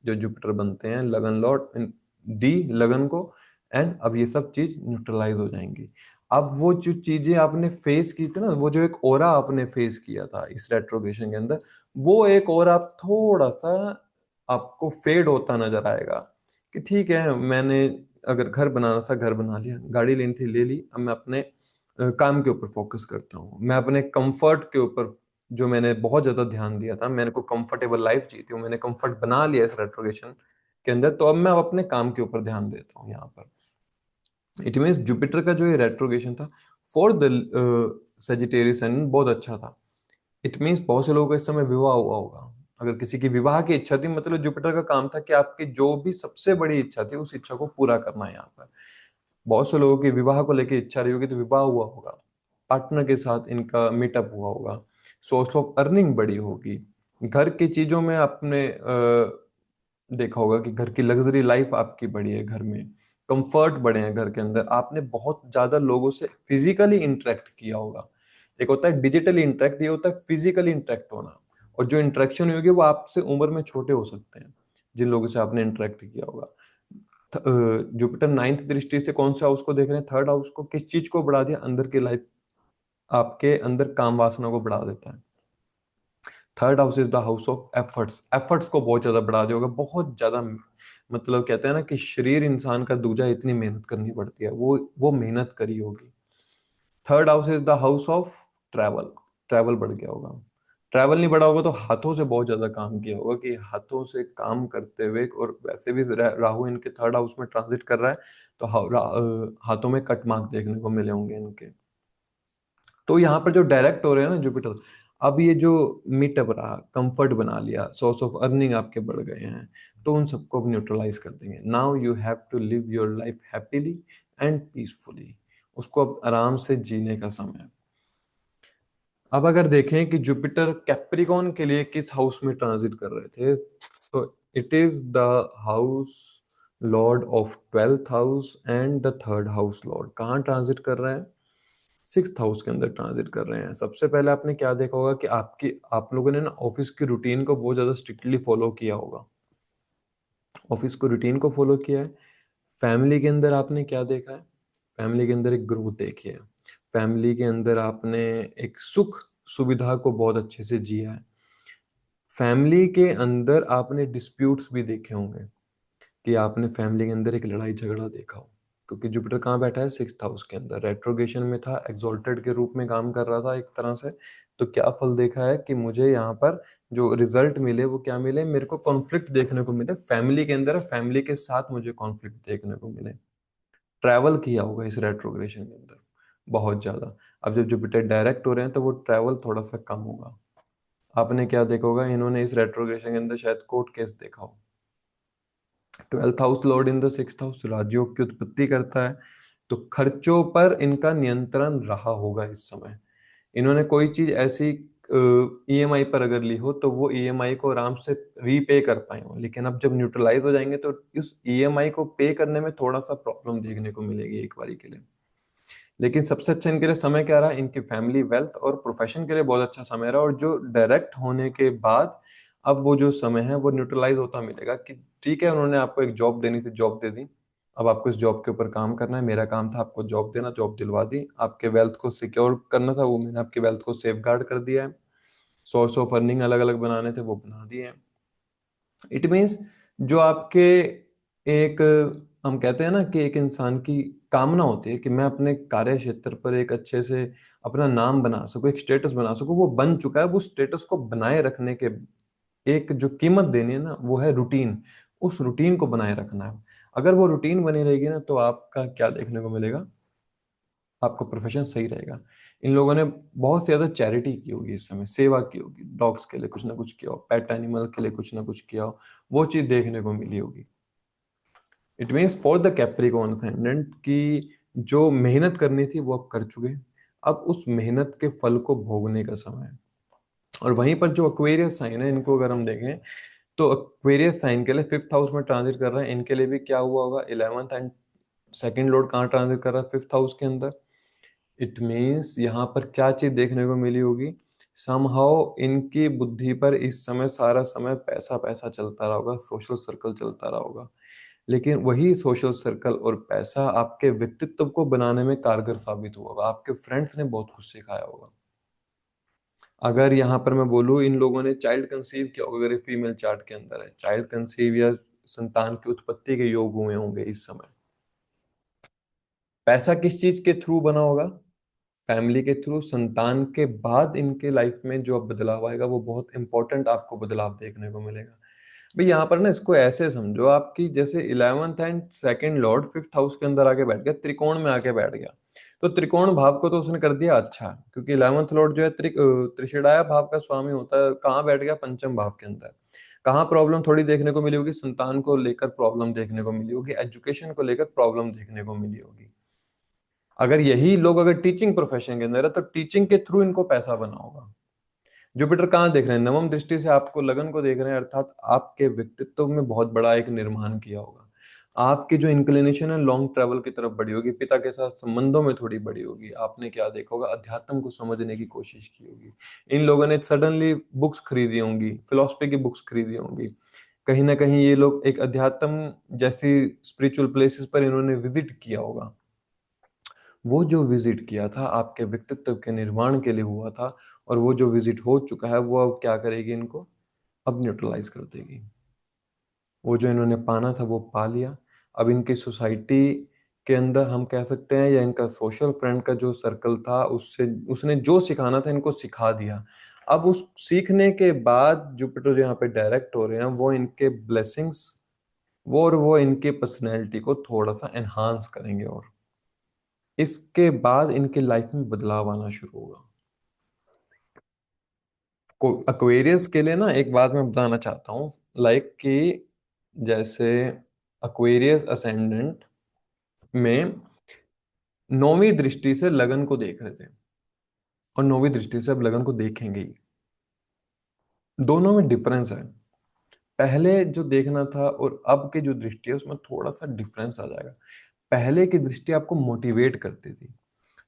जो जुपिटर बनते हैं, लगन लॉर्ड दी लगन को। एंड अब ये सब चीज न्यूट्रलाइज हो जाएंगी। अब वो जो चीजें आपने फेस की थी ना, वो जो एक ओरा आपने फेस किया था इस रेट्रोगेशन के अंदर, वो एक और आप थोड़ा सा आपको फेड होता नजर आएगा कि ठीक है, मैंने अगर घर बनाना था घर बना लिया, गाड़ी लेनी थी ले ली, अब मैं अपने काम के ऊपर फोकस करता हूँ। मैं अपने कंफर्ट के ऊपर जो मैंने बहुत ज्यादा ध्यान दिया था, मैंने को कंफर्टेबल लाइफ चाहिए थी, वो मैंने कंफर्ट बना लिया इस रेट्रोगेशन के अंदर, तो अब मैं अपने काम के ऊपर ध्यान देता हूँ यहाँ पर। इट मीन्स जुपिटर का जो ये रेट्रोगेशन था फॉर द सेजिटेरियस साइन बहुत अच्छा था। इट मीन्स बहुत से लोगों का इस समय विवाह हुआ होगा। अगर किसी की विवाह की इच्छा थी, मतलब जुपिटर का काम था कि आपकी जो भी सबसे बड़ी इच्छा थी उस इच्छा को पूरा करना है यहाँ पर। बहुत से लोगों की विवाह को लेकर इच्छा रही होगी तो विवाह हुआ होगा। पार्टनर के साथ इनका मीटअप हुआ होगा, सोर्स ऑफ अर्निंग बड़ी होगी, घर की चीजों में आपने देखा होगा कि घर की लग्जरी लाइफ आपकी बढ़ी है, घर में कंफर्ट बढ़े हैं, घर के अंदर आपने बहुत ज्यादा लोगों से फिजिकली इंटरेक्ट किया होगा। एक होता है डिजिटली इंटरेक्ट, ये होता है फिजिकली इंटरेक्ट होना। और जो इंटरेक्शन होगी वो आपसे उम्र में छोटे हो सकते हैं, जिन लोगों से आपने इंटरेक्ट किया होगा। जुपिटर नाइन्थ दृष्टि से कौन सा हाउस को देख रहे हैं? थर्ड हाउस को। किस चीज को बढ़ा दिया? अंदर की लाइफ, आपके अंदर काम वासना को बढ़ा देता है। Third house is the house of efforts, efforts को बहुत ज्यादा बढ़ा दिया होगा, बहुत ज्यादा। मतलब कहते हैं ना कि शरीर इंसान का दूजा, इतनी मेहनत करनी पड़ती है, वो मेहनत करी होगी। Third house is the house of travel, travel बढ़ गया होगा। ट्रैवल नहीं बढ़ा होगा तो हाथों से बहुत ज्यादा काम किया होगा, कि हाथों से काम करते हुए, और वैसे भी राहु इनके थर्ड हाउस में ट्रांजिट कर रहा है, तो हाथों में कट मार्क देखने को मिले होंगे इनके। तो यहाँ पर जो डायरेक्ट हो रहे हैं ना जुपिटर, अब ये जो मीटअप रहा, कंफर्ट बना लिया, सोर्स ऑफ अर्निंग आपके बढ़ गए हैं, तो उन सबको अब न्यूट्रलाइज कर देंगे। Now you have to live your life happily and peacefully. उसको अब आराम से जीने का समय है। अब अगर देखें कि जुपिटर कैप्रिकॉन के लिए किस हाउस में ट्रांजिट कर रहे थे, तो it is the house Lord of twelfth house and the third house Lord. कहाँ ट्रांजिट कर रहे हैं? सिक्स्थ हाउस के अंदर ट्रांजिट कर रहे हैं। सबसे पहले आपने क्या देखा होगा कि आप लोगों ने ना ऑफिस की रूटीन को बहुत ज्यादा स्ट्रिक्टली फॉलो किया होगा, ऑफिस को रूटीन को फॉलो किया है। फैमिली के अंदर आपने क्या देखा है? फैमिली के अंदर एक ग्रोथ देखी है। फैमिली के अंदर आपने एक सुख सुविधा को बहुत अच्छे से जिया है। फैमिली के अंदर आपने डिस्प्यूट्स भी देखे होंगे, कि आपने फैमिली के अंदर एक लड़ाई झगड़ा देखा हो, क्योंकि जुपिटर कहाँ बैठा है? सिक्स्थ हाउस के अंदर, रेट्रोगेशन में था, एक्सॉल्टेड के रूप में काम कर रहा था एक तरह से। तो क्या फल देखा है कि मुझे यहाँ पर जो रिजल्ट मिले वो क्या मिले? मेरे को कॉन्फ्लिक्ट देखने को मिले फैमिली के अंदर, फैमिली के साथ मुझे कॉन्फ्लिक्ट देखने को मिले। ट्रैवल किया होगा इस रेट्रोग्रेशन के अंदर बहुत ज्यादा। अब जब जुपिटर डायरेक्ट हो रहे हैं तो वो ट्रैवल थोड़ा सा कम होगा। आपने क्या देखा होगा? इन्होंने इस रेट्रोग्रेशन के अंदर शायद कोर्ट केस देखा हो। Twelfth house lord in the sixth house राजयोग की उत्पत्ति करता है, तो खर्चों पर इनका नियंत्रण रहा होगा इस समय। इन्होंने कोई चीज ऐसी ईएमआई पर अगर ली हो तो वो ईएमआई को आराम से रीपे कर पाए हो, लेकिन अब जब न्यूट्रलाइज हो जाएंगे तो इस ईएमआई को पे करने में थोड़ा सा प्रॉब्लम देखने को मिलेगी एक बारी के लिए। लेकिन सबसे अच्छा इनके लिए समय क्या रहा? इनकी फैमिली, वेल्थ और प्रोफेशन के लिए बहुत अच्छा समय रहा। और जो डायरेक्ट होने के बाद अब वो जो समय है वो न्यूट्रलाइज होता मिलेगा, कि ठीक है उन्होंने आपको एक जॉब देनी थी, जॉब दे दी, अब आपको इस जॉब के ऊपर काम करना है। मेरा काम था आपको जॉब देना, जॉब दिलवा दी। आपके वेल्थ को सिक्योर करना था, वो मैंने आपके वेल्थ को सेफ गार्ड कर दिया है। सोर्स ऑफ अर्निंग अलग अलग बनाने थे, वो बना दिए हैं। इट मीन्स जो आपके एक, हम कहते हैं ना कि एक इंसान की कामना होती है कि मैं अपने कार्य क्षेत्र पर एक अच्छे से अपना नाम बना सकूं, एक स्टेटस बना सकूं, वो बन चुका है। वो स्टेटस को बनाए रखने के एक जो कीमत देनी है ना, वो है रूटीन। उस रूटीन को बनाए रखना है। अगर वो रूटीन बनी रहेगी ना, तो आपका क्या देखने को मिलेगा? आपका प्रोफेशन सही रहेगा। इन लोगों ने बहुत से ज्यादा चैरिटी की होगी इस समय, सेवा की होगी, डॉग्स के लिए कुछ ना कुछ किया हो, पेट एनिमल के लिए कुछ ना कुछ किया हो, वो चीज देखने को मिली होगी। It means for the Capricorn ascendant की जो मेहनत करनी थी वो अब कर चुके हैं। अब उस मेहनत के फल को भोगने का समय है। और वहीं पर जो एक्वेरियस साइन है, इनको अगर हम देखें तो एक्वेरियस साइन के लिए फिफ्थ हाउस में ट्रांजिट कर रहा है। इनके लिए भी क्या हुआ होगा? 11th एंड सेकंड लॉर्ड कहाँ ट्रांजिट कर रहा है? फिफ्थ हाउस के अंदर। इट मीन्स यहाँ पर क्या चीज देखने को मिली होगी? समहाउ इनकी बुद्धि पर इस समय सारा समय पैसा पैसा चलता रहा होगा, सोशल सर्कल चलता रहा होगा। लेकिन वही सोशल सर्कल और पैसा आपके व्यक्तित्व को बनाने में कारगर साबित हुआ होगा। आपके फ्रेंड्स ने बहुत कुछ सिखाया होगा। अगर यहाँ पर मैं बोलूँ, इन लोगों ने चाइल्ड कंसीव किया होगा, अगर ये फीमेल चार्ट के अंदर है, चाइल्ड कंसीव या संतान की उत्पत्ति के योग हुए होंगे इस समय। पैसा किस चीज के थ्रू बना होगा? फैमिली के थ्रू। संतान के बाद इनके लाइफ में जो अब बदलाव आएगा वो बहुत इंपॉर्टेंट आपको बदलाव देखने को मिलेगा। भाई यहाँ पर ना इसको ऐसे समझो, आपकी जैसे 11th and second Lord fifth house के अंदर आके बैठ गया, त्रिकोण में आके बैठ गया। तो त्रिकोण भाव को तो उसने कर दिया अच्छा, क्योंकि 11th लॉर्ड जो है त्रिषेड़ाया भाव का स्वामी होता है। कहाँ बैठ गया? पंचम भाव के अंदर। कहाँ प्रॉब्लम थोड़ी देखने को मिली होगी? संतान को लेकर प्रॉब्लम देखने को मिली होगी, एजुकेशन को लेकर प्रॉब्लम देखने को मिली होगी। अगर यही लोग अगर टीचिंग प्रोफेशन के अंदर है तो टीचिंग के थ्रू इनको पैसा बना होगा। जुपिटर कहाँ देख रहे हैं? नवम दृष्टि से आपको लगन को देख रहे हैं, अर्थात आपके व्यक्तित्व में बहुत बड़ा एक निर्माण किया होगा। आपकी जो इंक्लिनेशन है लॉन्ग ट्रैवल की तरफ बढ़ी होगी, पिता के साथ संबंधों में थोड़ी बढ़ी होगी। आपने क्या देखा होगा? अध्यात्म को समझने की कोशिश की होगी। इन लोगों ने सडनली बुक्स खरीदी होंगी, फिलोसफी की बुक्स खरीदी होंगी। कहीं ना कहीं ये लोग एक अध्यात्म जैसी स्पिरिचुअल प्लेसेस पर इन्होंने विजिट किया होगा। वो जो विजिट किया था आपके व्यक्तित्व के निर्माण के लिए हुआ था, और वो जो विजिट हो चुका है वो अब क्या करेगी? इनको अब न्यूट्रलाइज कर देगी। वो जो इन्होंने पाना था वो पा लिया। अब इनकी सोसाइटी के अंदर हम कह सकते हैं, या इनका सोशल फ्रेंड का जो सर्कल था उससे उसने जो सिखाना था इनको सिखा दिया। अब उस सीखने के बाद जुपिटर जो यहाँ पे डायरेक्ट हो रहे हैं वो इनके ब्लेसिंग्स वो इनके पर्सनैलिटी को थोड़ा सा एनहांस करेंगे, और इसके बाद इनके लाइफ में बदलाव आना शुरू होगा। एक्वेरियस के लिए ना एक बात मैं बताना चाहता हूँ, लाइक कि जैसे एक्वेरियस असेंडेंट में नौवीं दृष्टि से लगन को देख रहे थे, और नौवीं दृष्टि से अब लगन को देखेंगे ही। दोनों में डिफरेंस है। पहले जो देखना था और अब की जो दृष्टि है उसमें थोड़ा सा डिफरेंस आ जाएगा। पहले की दृष्टि आपको मोटिवेट करती थी,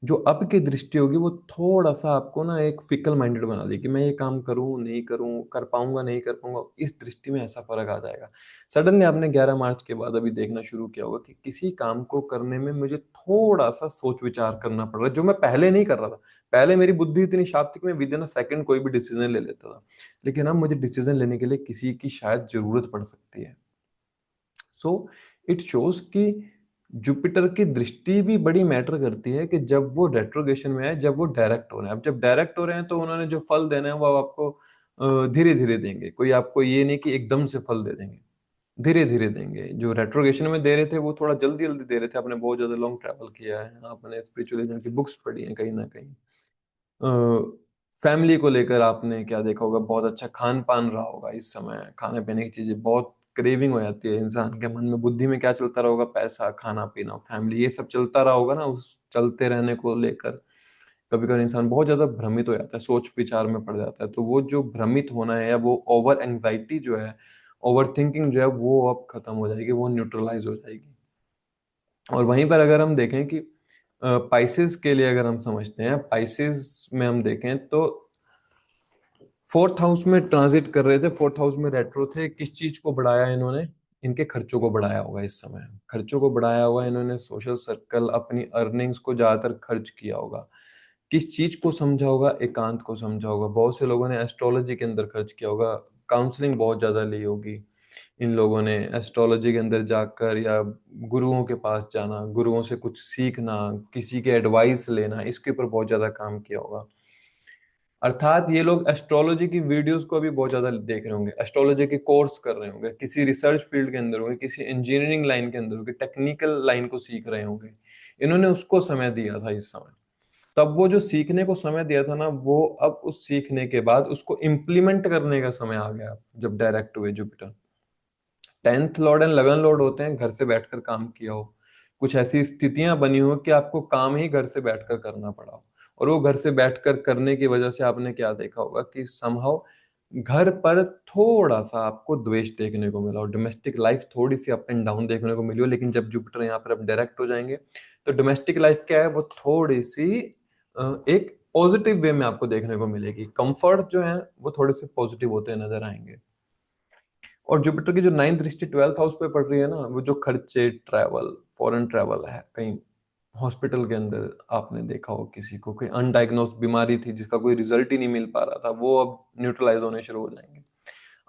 जो अब की दृष्टि होगी वो थोड़ा सा आपको ना एक फिकल माइंडेड बना देगी कि मैं ये काम करूं नहीं करूं, कर पाऊंगा नहीं कर पाऊंगा। इस दृष्टि में ऐसा फर्क आ जाएगा। सडनली आपने 11 मार्च के बाद अभी देखना शुरू किया होगा कि किसी काम को करने में मुझे थोड़ा सा सोच विचार करना पड़ रहा है, जो मैं पहले नहीं कर रहा था। पहले मेरी बुद्धि इतनी शार्प थी कि मैं विद इन अ सेकंड कोई भी डिसीजन ले लेता था, लेकिन अब मुझे डिसीजन लेने के लिए किसी की शायद जरूरत पड़ सकती है। सो इट शोज कि जुपिटर की दृष्टि भी बड़ी मैटर करती है, कि जब वो रेट्रोगेशन में है, जब वो डायरेक्ट हो रहे हैं। अब जब डायरेक्ट हो रहे हैं तो उन्होंने जो फल देना है वो आपको धीरे धीरे देंगे। कोई आपको ये नहीं कि एकदम से फल दे देंगे, धीरे धीरे देंगे। जो रेट्रोगेशन में दे रहे थे वो थोड़ा जल्दी जल्दी दे रहे थे। आपने बहुत ज्यादा लॉन्ग ट्रैवल किया है, आपने स्पिरिचुअलिज्म की बुक्स पढ़ी हैं कहीं ना कहीं। फैमिली को लेकर आपने क्या देखा होगा? बहुत अच्छा खान पान रहा होगा। इस समय खाने पीने की चीजें बहुत क्रेविंग हो जाती है इंसान के मन में। बुद्धि में क्या चलता रहा होगा? पैसा, खाना पीना, फैमिली, ये सब चलता रहा होगा ना। उस चलते रहने को लेकर कभी कभी इंसान बहुत ज्यादा भ्रमित हो जाता है, सोच विचार में पड़ जाता है। तो वो जो भ्रमित होना है, या वो ओवर एंजाइटी जो है, ओवर थिंकिंग जो है, वो अब खत्म हो जाएगी, वो न्यूट्रलाइज हो जाएगी। और वहीं पर अगर हम देखें कि पाइसेस के लिए अगर हम समझते हैं, पाइसेस में हम देखें तो फोर्थ हाउस में ट्रांजिट कर रहे थे, फोर्थ हाउस में रेट्रो थे। किस चीज को बढ़ाया इन्होंने? इनके खर्चों को बढ़ाया होगा। इस समय खर्चों को बढ़ाया होगा इन्होंने, सोशल सर्कल, अपनी अर्निंग्स को ज्यादातर खर्च किया होगा। किस चीज को समझा होगा? एकांत को समझा होगा। बहुत से लोगों ने एस्ट्रोलॉजी के अंदर खर्च किया होगा, काउंसलिंग बहुत ज्यादा ली होगी। इन लोगों ने एस्ट्रोलॉजी के अंदर जाकर, या गुरुओं के पास जाना, गुरुओं से कुछ सीखना, किसी के एडवाइस लेना, इसके ऊपर बहुत ज्यादा काम किया होगा। अर्थात ये लोग एस्ट्रोलॉजी की वीडियोस को अभी बहुत ज्यादा देख रहे होंगे, एस्ट्रोलॉजी के कोर्स कर रहे होंगे, किसी रिसर्च फील्ड के अंदर होंगे, किसी इंजीनियरिंग लाइन के अंदर होंगे, टेक्निकल लाइन को सीख रहे होंगे। इन्होंने उसको समय दिया था इस समय। तब वो जो सीखने को समय दिया था ना, वो अब उस सीखने के बाद उसको इम्प्लीमेंट करने का समय आ गया। जब डायरेक्ट हुए Jupiter, 10th Lord and 11 Lord होते हैं घर से बैठकर काम किया हो। कुछ ऐसी स्थितियां बनी हो कि आपको काम ही घर से बैठकर करना पड़ा हो, और वो घर से बैठकर करने की वजह से आपने क्या देखा होगा कि समहाउ घर पर थोड़ा सा आपको द्वेष देखने को मिला, और डोमेस्टिक लाइफ थोड़ी सी अप एंड डाउन देखने को मिली हो। लेकिन जब जुपिटर यहाँ पर अब डायरेक्ट हो जाएंगे तो डोमेस्टिक लाइफ क्या है, वो थोड़ी सी एक पॉजिटिव वे में आपको देखने को मिलेगी। कंफर्ट जो है वो थोड़े से पॉजिटिव होते नजर आएंगे। और जुपिटर की जो 9th दृष्टि 12th हाउस पे पड़ रही है ना, वो जो खर्चे, ट्रैवल, फॉरेन ट्रैवल है, कहीं हॉस्पिटल के अंदर आपने देखा हो किसी को कोई अनडायग्नोस्ड बीमारी थी जिसका कोई रिजल्ट ही नहीं मिल पा रहा था, वो अब न्यूट्रलाइज होने शुरू हो जाएंगे।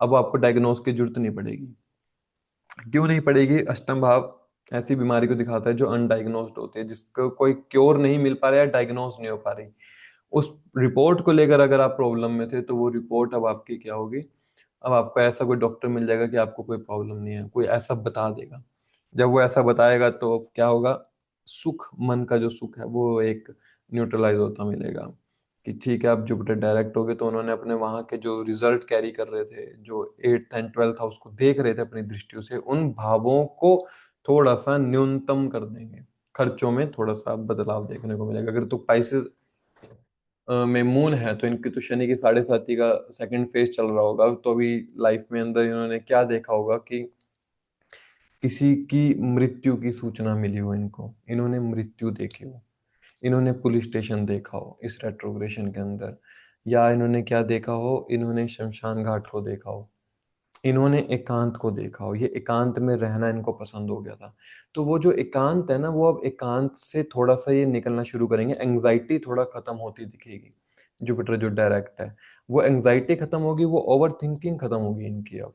अब वो आपको डायग्नोस की जरूरत नहीं पड़ेगी। क्यों नहीं पड़ेगी? अष्टम भाव ऐसी बीमारी को दिखाता है जो अनडायग्नोस्ड होती है, जिसका कोई क्योर नहीं मिल पा रहा है, डायग्नोस नहीं हो पा रही। उस रिपोर्ट को लेकर अगर आप प्रॉब्लम में थे तो वो रिपोर्ट अब आपकी क्या होगी? अब आपको ऐसा कोई डॉक्टर मिल जाएगा कि आपको कोई प्रॉब्लम नहीं है, कोई ऐसा बता देगा। जब वो ऐसा बताएगा तो क्या होगा? सुख, मन का जो सुख है वो एक न्यूट्रलाइज होता मिलेगा, कि ठीक है अब जुपिटर डायरेक्ट हो गए तो उन्होंने अपने वहां के जो रिजल्ट कैरी कर रहे थे, जो 8th एंड 12th हाउस को देख रहे थे अपनी दृष्टियों से, उन भावों को थोड़ा सा न्यूनतम कर देंगे, खर्चों में थोड़ा सा बदलाव देखने को मिलेगा। अगर तो पाइसेस में मून है तो इनकी तो शनि की 7.5 का सेकंड फेज चल रहा होगा, तो अभी लाइफ में अंदर इन्होंने क्या देखा होगा कि किसी की मृत्यु की सूचना मिली हो, इनको इन्होंने मृत्यु देखी हो, इन्होंने पुलिस स्टेशन देखा हो इस रेट्रोग्रेशन के अंदर, या इन्होंने क्या देखा हो, इन्होंने शमशान घाट को देखा हो, इन्होंने एकांत को देखा हो, ये एकांत में रहना इनको पसंद हो गया था। तो वो जो एकांत है ना, वो अब एकांत से थोड़ा सा ये निकलना शुरू करेंगे, एंग्जाइटी थोड़ा खत्म होती दिखेगी। जुपिटर जो डायरेक्ट है, वो एंग्जाइटी खत्म होगी, वो ओवर थिंकिंग खत्म होगी इनकी अब।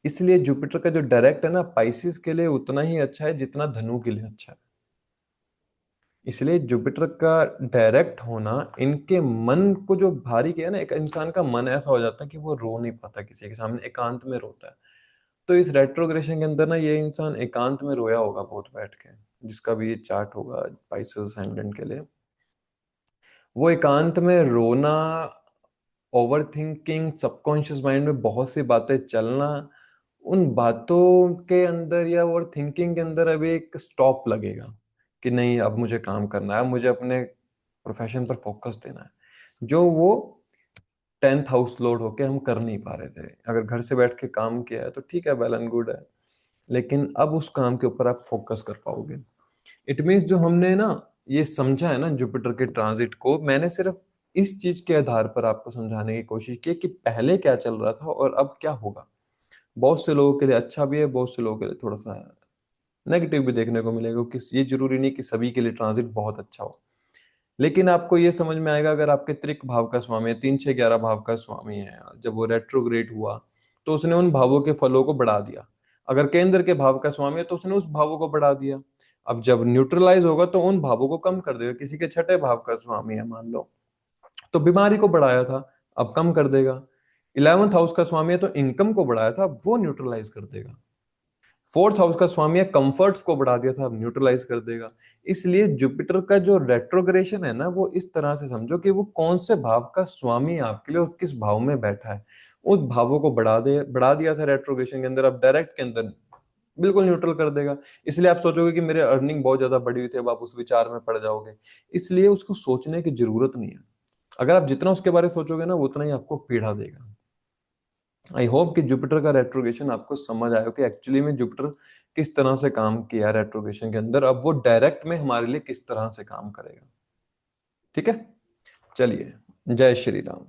इसलिए जुपिटर का जो डायरेक्ट है ना, पाइसिस के लिए उतना ही अच्छा है जितना धनु के लिए अच्छा है। इसलिए जुपिटर का डायरेक्ट होना इनके मन को जो भारी किया ना, एक इंसान का मन ऐसा हो जाता है कि वो रो नहीं पाता किसी के सामने, एकांत में रोता है। तो इस रेट्रोग्रेशन के अंदर ना ये इंसान एकांत में रोया होगा बहुत बैठ के, जिसका भी ये चार्ट होगा पाइसेस असेंडेंट के लिए, वो एकांत में रोना, ओवर थिंकिंग, सबकॉन्शियस माइंड में बहुत सी बातें चलना, उन बातों के अंदर या ओवर थिंकिंग के अंदर अभी एक स्टॉप लगेगा कि नहीं अब मुझे काम करना है, मुझे अपने प्रोफेशन पर फोकस देना है, जो वो 10th हाउस लोड होके हम कर नहीं पा रहे थे। अगर घर से बैठ के काम किया है तो ठीक है, वेल एंड गुड है, लेकिन अब उस काम के ऊपर आप फोकस कर पाओगे। इट मीन्स जो हमने ना ये समझा है ना जुपिटर के ट्रांजिट को, मैंने सिर्फ इस चीज के आधार पर आपको समझाने की कोशिश की कि पहले क्या चल रहा था और अब क्या होगा। बहुत से लोगों के लिए अच्छा भी है, बहुत से लोगों के लिए थोड़ा सा नेगेटिव भी देखने को मिलेगा, कि ये जरूरी नहीं कि सभी के लिए ट्रांजिट बहुत अच्छा हो। लेकिन आपको ये समझ में आएगा अगर आपके त्रिक भाव का स्वामी है, 3 6 11 भाव का स्वामी है, जब वो रेट्रोग्रेड हुआ तो उसने उन भावों के फलों को बढ़ा दिया। अगर केंद्र के भाव का स्वामी है तो उसने उस भावों को बढ़ा दिया। अब जब न्यूट्रलाइज होगा तो उन भावों को कम कर देगा। किसी के छठे भाव का स्वामी है मान लो, तो बीमारी को बढ़ाया था, अब कम कर देगा। 11th हाउस का स्वामी है तो इनकम को बढ़ाया था, अब वो न्यूट्रलाइज कर देगा। 4th हाउस का स्वामी है, कंफर्ट्स को बढ़ा दिया था, अब न्यूट्रलाइज कर देगा। इसलिए जुपिटर का जो रेट्रोग्रेशन है ना, वो इस तरह से समझो कि वो कौन से भाव का स्वामी है आपके लिए और किस भाव में बैठा है, उस भावों को बढ़ा दिया था रेट्रोग्रेशन के अंदर, अब डायरेक्ट के अंदर बिल्कुल न्यूट्रल कर देगा। इसलिए आप सोचोगे कि मेरे अर्निंग बहुत ज्यादा बढ़ी हुई थी, अब आप उस विचार में पड़ जाओगे। इसलिए उसको सोचने की जरूरत नहीं है। अगर आप जितना उसके बारे में सोचोगे ना, वो उतना ही आपको पीड़ा देगा। आई होप कि जुपिटर का रेट्रोगेशन आपको समझ आया कि एक्चुअली में जुपिटर किस तरह से काम किया रेट्रोगेशन के अंदर, अब वो डायरेक्ट में हमारे लिए किस तरह से काम करेगा। ठीक है, चलिए, जय श्री राम।